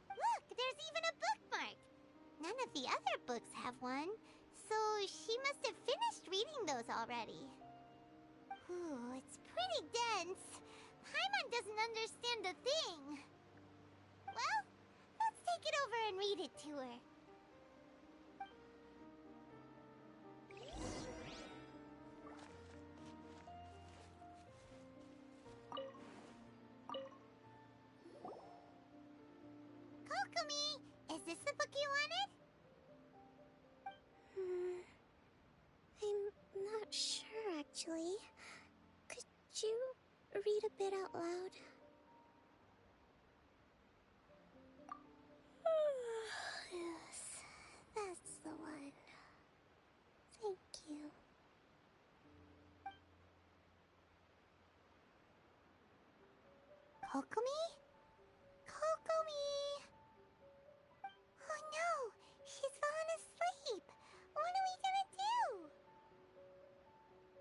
Look, there's even a bookmark. None of the other books have one, so she must have finished reading those already. Ooh, it's pretty dense. Paimon doesn't understand a thing. Well, let's take it over and read it to her. Kokomi, is this the book you wanted? I'm not sure, actually. Could you read a bit out loud? Yes, that's the one. Thank you. Kokomi? Kokomi! Oh no, she's fallen asleep. What are we gonna do?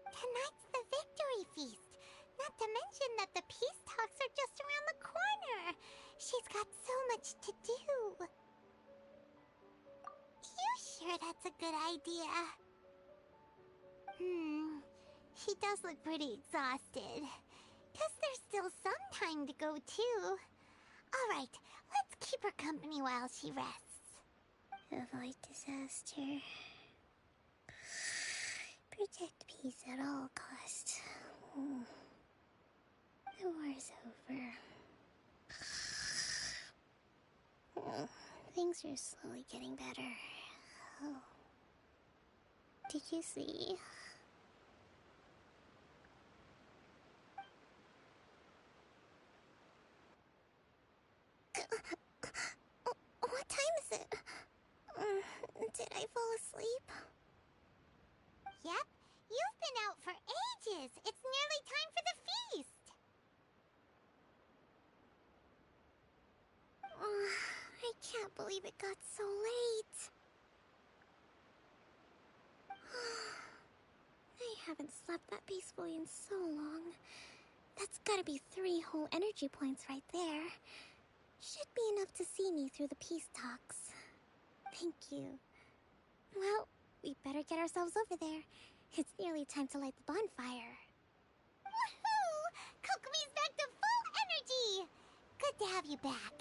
Tonight's the victory feast. Not to mention that the peace talks are just around the corner. She's got so much to do. You sure that's a good idea? She does look pretty exhausted. Guess there's still some time to go, too. Alright, let's keep her company while she rests. Avoid disaster. Protect peace at all costs. The war's over. Things are slowly getting better. Oh. Did you see? What time is it? Did I fall asleep? Yep, you've been out for ages. It's nearly time for the feast. I can't believe it got so late. I haven't slept that peacefully in so long. That's gotta be 3 whole energy points right there. Should be enough to see me through the peace talks. Thank you. Well, we better get ourselves over there. It's nearly time to light the bonfire. Woohoo! Kokomi's back to full energy! Good to have you back.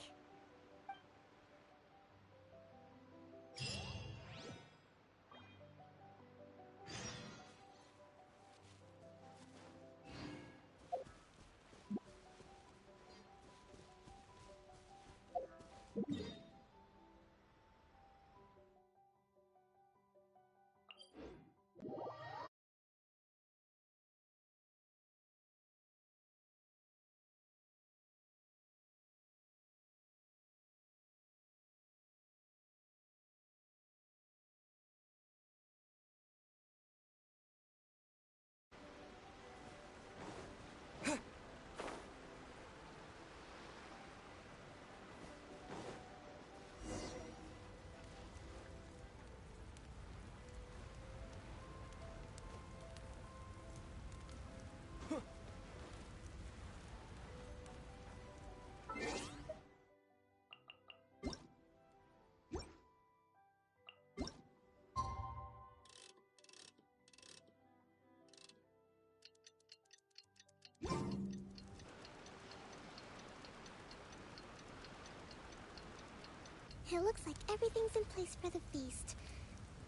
It looks like everything's in place for the feast.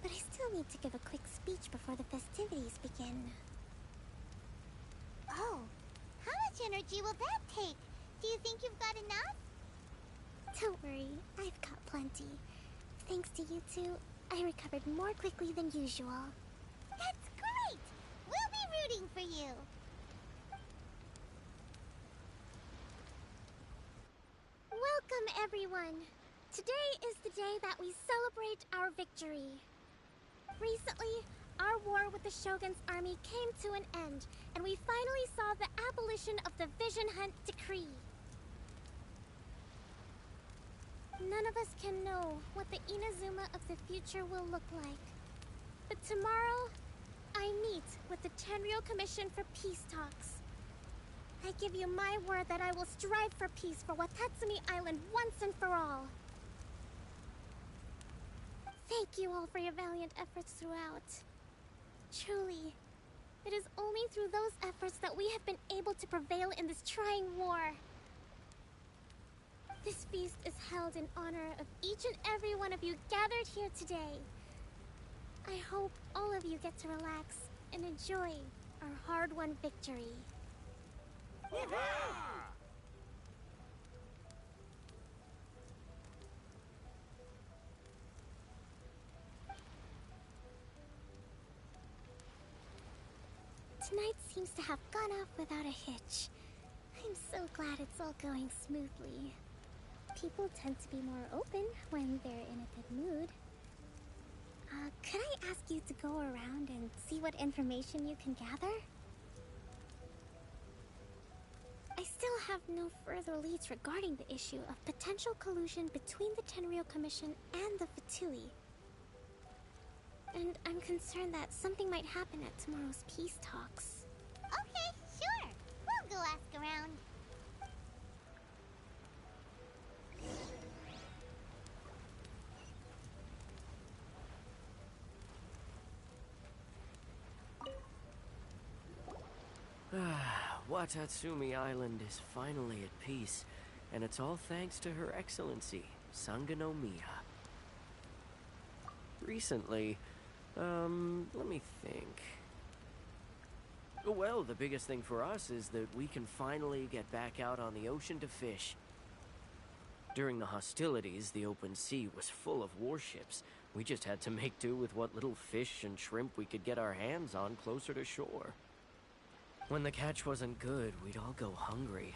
But I still need to give a quick speech before the festivities begin. Oh, how much energy will that take? Do you think you've got enough? Don't worry, I've got plenty. Thanks to you two, I recovered more quickly than usual. That's great! We'll be rooting for you! Welcome, everyone! Today is the day that we celebrate our victory. Recently, our war with the Shogun's army came to an end, and we finally saw the abolition of the Vision Hunt Decree. None of us can know what the Inazuma of the future will look like. But tomorrow, I meet with the Tenryou Commission for peace talks. I give you my word that I will strive for peace for Watatsumi Island once and for all. Thank you all for your valiant efforts throughout. Truly, it is only through those efforts that we have been able to prevail in this trying war. This feast is held in honor of each and every one of you gathered here today. I hope all of you get to relax and enjoy our hard-won victory. Tonight seems to have gone off without a hitch. I'm so glad it's all going smoothly. People tend to be more open when they're in a good mood. Could I ask you to go around and see what information you can gather? I still have no further leads regarding the issue of potential collusion between the Tenryou Commission and the Fatui. And I'm concerned that something might happen at tomorrow's peace talks. Okay, sure. We'll go ask around. Watatsumi Island is finally at peace, and it's all thanks to Her Excellency, Sangonomiya. Recently, let me think. Well, the biggest thing for us is that we can finally get back out on the ocean to fish. During the hostilities, the open sea was full of warships. We just had to make do with what little fish and shrimp we could get our hands on closer to shore. When the catch wasn't good, we'd all go hungry.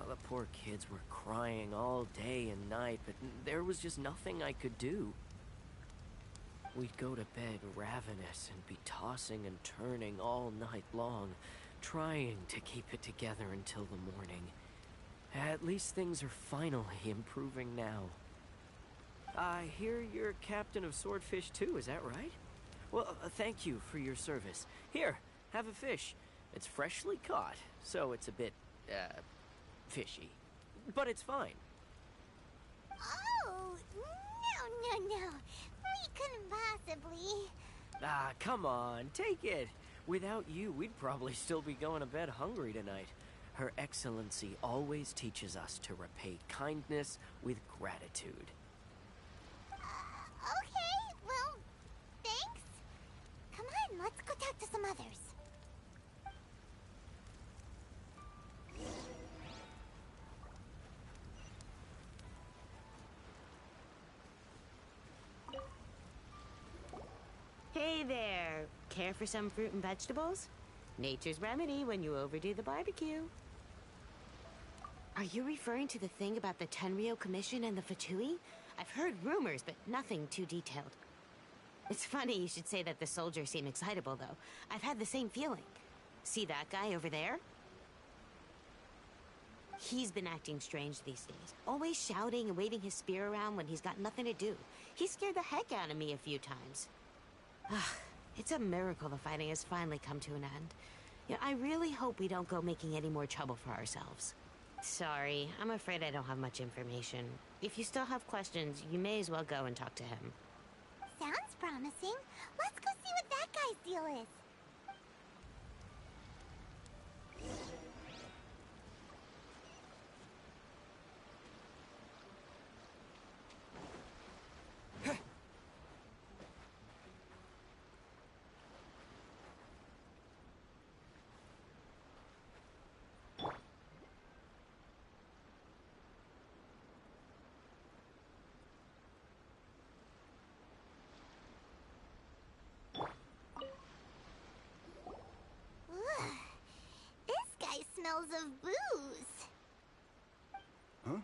The poor kids were crying all day and night, but there was just nothing I could do. We'd go to bed ravenous and be tossing and turning all night long, trying to keep it together until the morning. At least things are finally improving now. I hear you're captain of Swordfish too, is that right? Well, thank you for your service. Here, have a fish. It's freshly caught, so it's a bit, fishy. But it's fine. Oh, no. We couldn't possibly. Ah, come on, take it. Without you, we'd probably still be going to bed hungry tonight. Her Excellency always teaches us to repay kindness with gratitude. Okay, well, thanks. Come on, let's go talk to some others. Hey there! Care for some fruit and vegetables? Nature's remedy when you overdo the barbecue. Are you referring to the thing about the Tenryou Commission and the Fatui? I've heard rumors, but nothing too detailed. It's funny you should say that the soldiers seem excitable, though. I've had the same feeling. See that guy over there? He's been acting strange these days. Always shouting and waving his spear around when he's got nothing to do. He scared the heck out of me a few times. It's a miracle the fighting has finally come to an end. Yeah, I really hope we don't go making any more trouble for ourselves. Sorry, I'm afraid I don't have much information. If you still have questions, you may as well go and talk to him. Sounds promising. Let's go see what that guy's deal is. bottles of booze. Huh?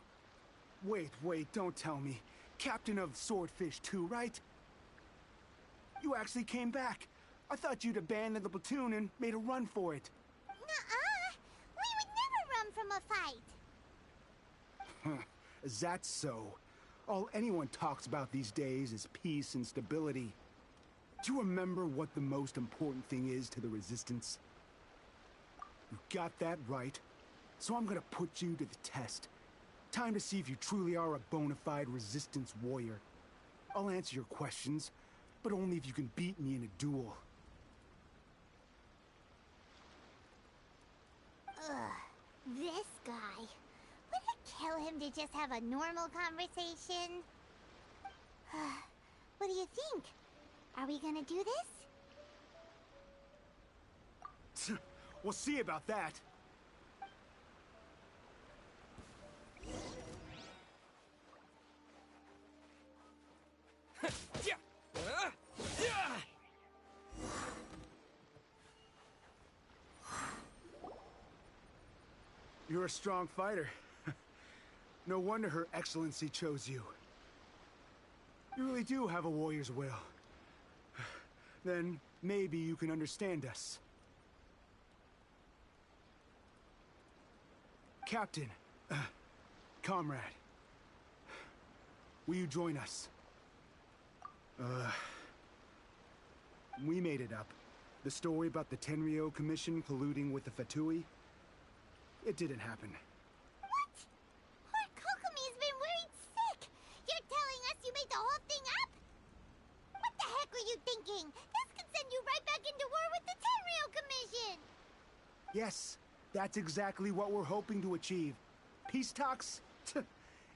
Wait, don't tell me. Captain of Swordfish too, right? You actually came back. I thought you'd abandoned the platoon and made a run for it. Nuh-uh. We would never run from a fight. Huh. Is that so? All anyone talks about these days is peace and stability. Do you remember what the most important thing is to the Resistance? You got that right. So I'm gonna put you to the test. Time to see if you truly are a bona fide Resistance warrior. I'll answer your questions, but only if you can beat me in a duel. Ugh, this guy. Would it kill him to just have a normal conversation? What do you think? Are we gonna do this? We'll see about that. You're a strong fighter. No wonder Her Excellency chose you. You really do have a warrior's will. Then maybe you can understand us. Captain, comrade, will you join us? We made it up. The story about the Tenryo Commission colluding with the Fatui, it didn't happen. What? Poor Kokomi's been worried sick. You're telling us you made the whole thing up? What the heck were you thinking? This could send you right back into war with the Tenryo Commission. Yes, that's exactly what we're hoping to achieve. Peace talks?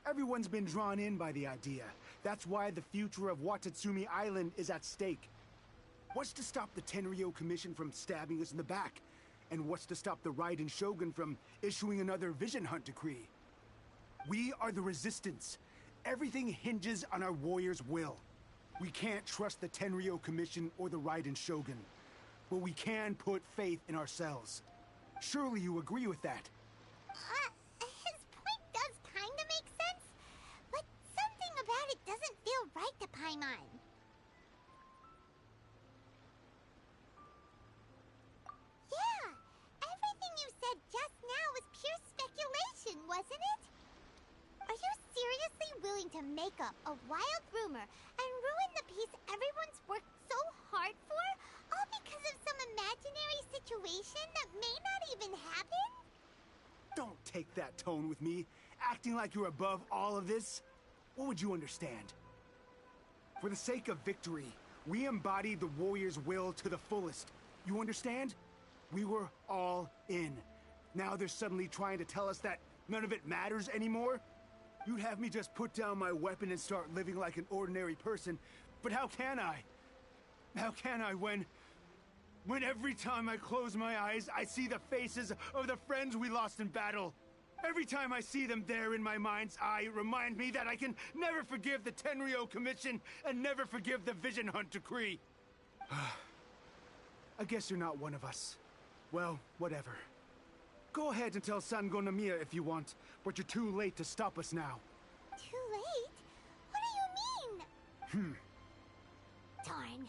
Everyone's been drawn in by the idea. That's why the future of Watatsumi Island is at stake. What's to stop the Tenryo Commission from stabbing us in the back? And what's to stop the Raiden Shogun from issuing another Vision Hunt decree? We are the Resistance. Everything hinges on our warrior's will. We can't trust the Tenryo Commission or the Raiden Shogun, but we can put faith in ourselves. Surely you agree with that? His point does kind of make sense, but something about it doesn't feel right to Paimon. Yeah, everything you said just now was pure speculation, wasn't it? Are you seriously willing to make up a wild rumor and ruin the peace everyone's worked so hard for, all because of some imaginary situation that may not even happen? Don't take that tone with me, acting like you're above all of this. What would you understand? For the sake of victory, we embodied the warrior's will to the fullest. You understand? We were all in. Now they're suddenly trying to tell us that none of it matters anymore? You'd have me just put down my weapon and start living like an ordinary person, but how can I? How can I when every time I close my eyes, I see the faces of the friends we lost in battle? Every time I see them there in my mind's eye, it reminds me that I can never forgive the Tenryo Commission and never forgive the Vision Hunt decree. I guess you're not one of us. Well, whatever. Go ahead and tell Sango Namiya if you want, but you're too late to stop us now. Too late? What do you mean? Darn.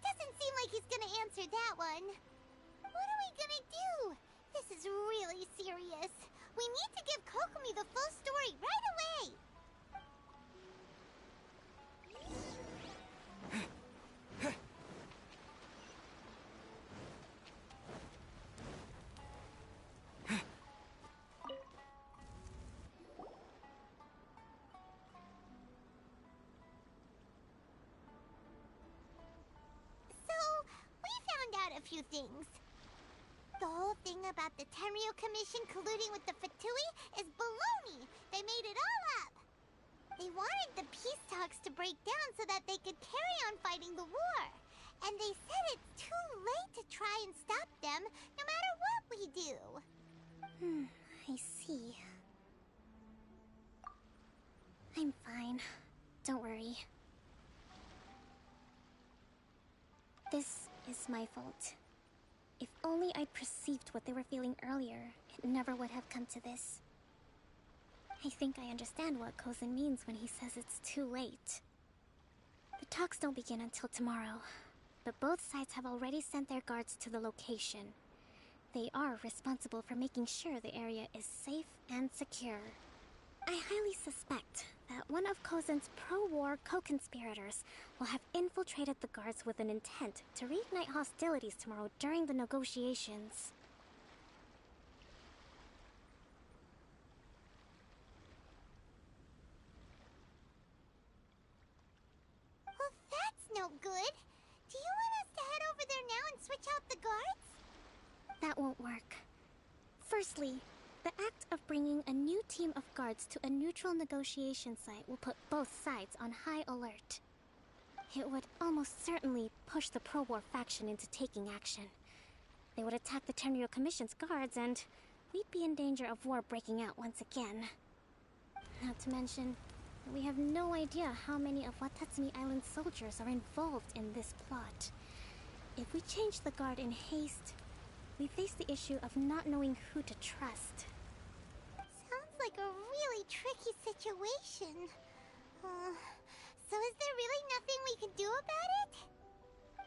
Doesn't seem like he's gonna answer that one. What are we gonna do? This is really serious. We need to give Kokomi the full story right away. A few things. The whole thing about the Tenryo Commission colluding with the Fatui is baloney. They made it all up. They wanted the peace talks to break down so that they could carry on fighting the war. And they said it's too late to try and stop them, no matter what we do. I see. I'm fine. Don't worry. This is my fault. If only I'd perceived what they were feeling earlier, it never would have come to this. I think I understand what Kozin means when he says it's too late. The talks don't begin until tomorrow, but both sides have already sent their guards to the location. They are responsible for making sure the area is safe and secure. I highly suspect that one of Kozin's pro-war co-conspirators will have infiltrated the guards with an intent to reignite hostilities tomorrow during the negotiations. Well, that's no good. Do you want us to head over there now and switch out the guards? That won't work. Firstly, the act of bringing a new team of guards to a neutral negotiation site will put both sides on high alert. It would almost certainly push the pro-war faction into taking action. They would attack the Tenryou Commission's guards, and we'd be in danger of war breaking out once again. Not to mention, we have no idea how many of Watatsumi Island's soldiers are involved in this plot. If we change the guard in haste, we face the issue of not knowing who to trust. Sounds like a really tricky situation. So is there really nothing we can do about it?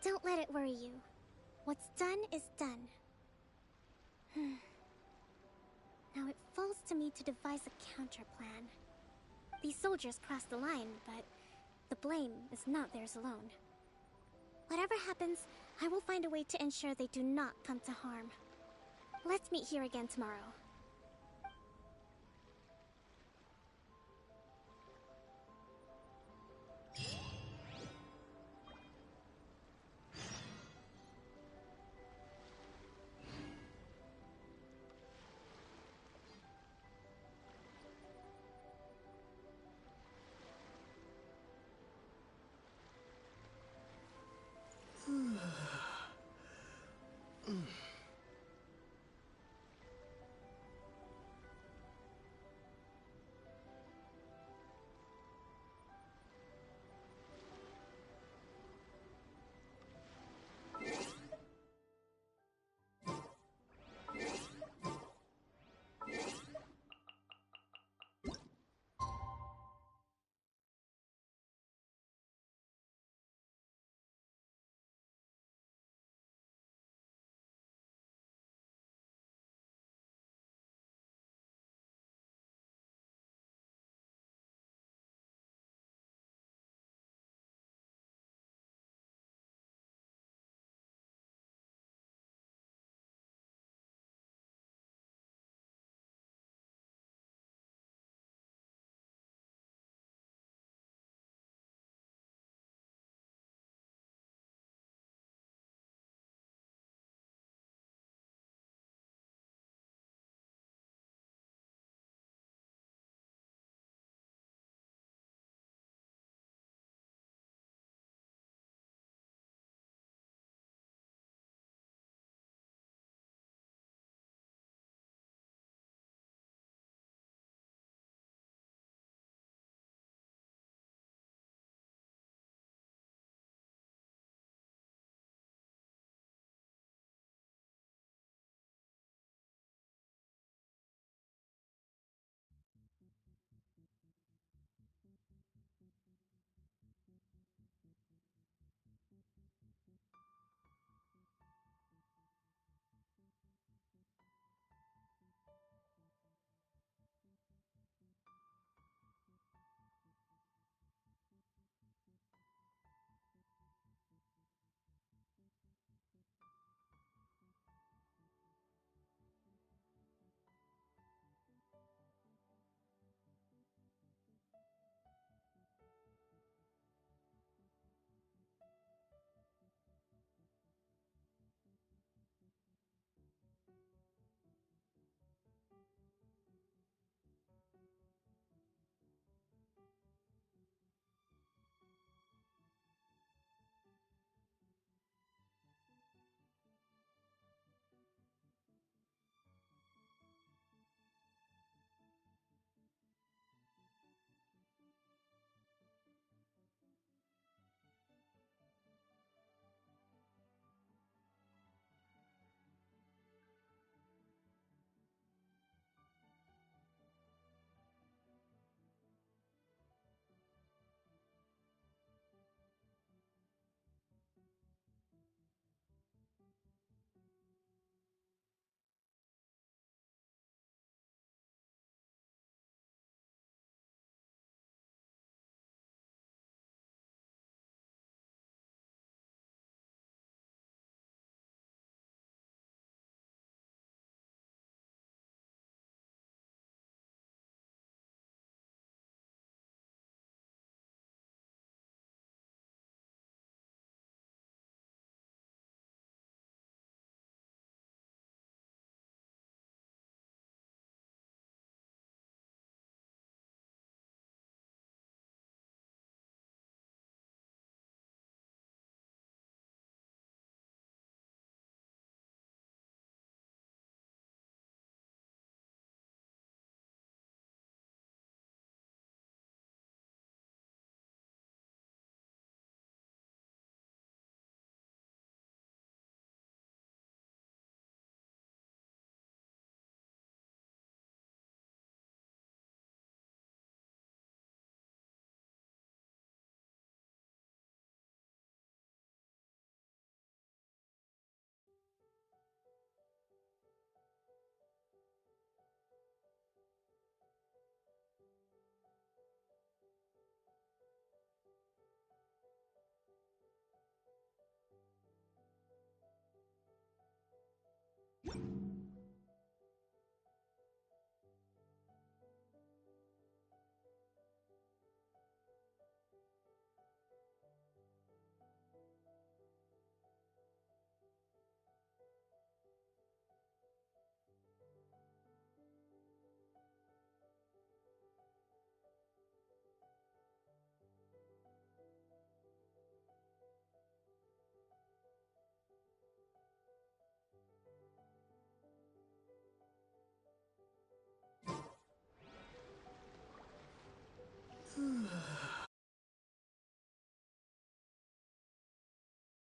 Don't let it worry you. What's done is done. Now it falls to me to devise a counter plan. These soldiers crossed the line, but the blame is not theirs alone. Whatever happens, I will find a way to ensure they do not come to harm. Let's meet here again tomorrow.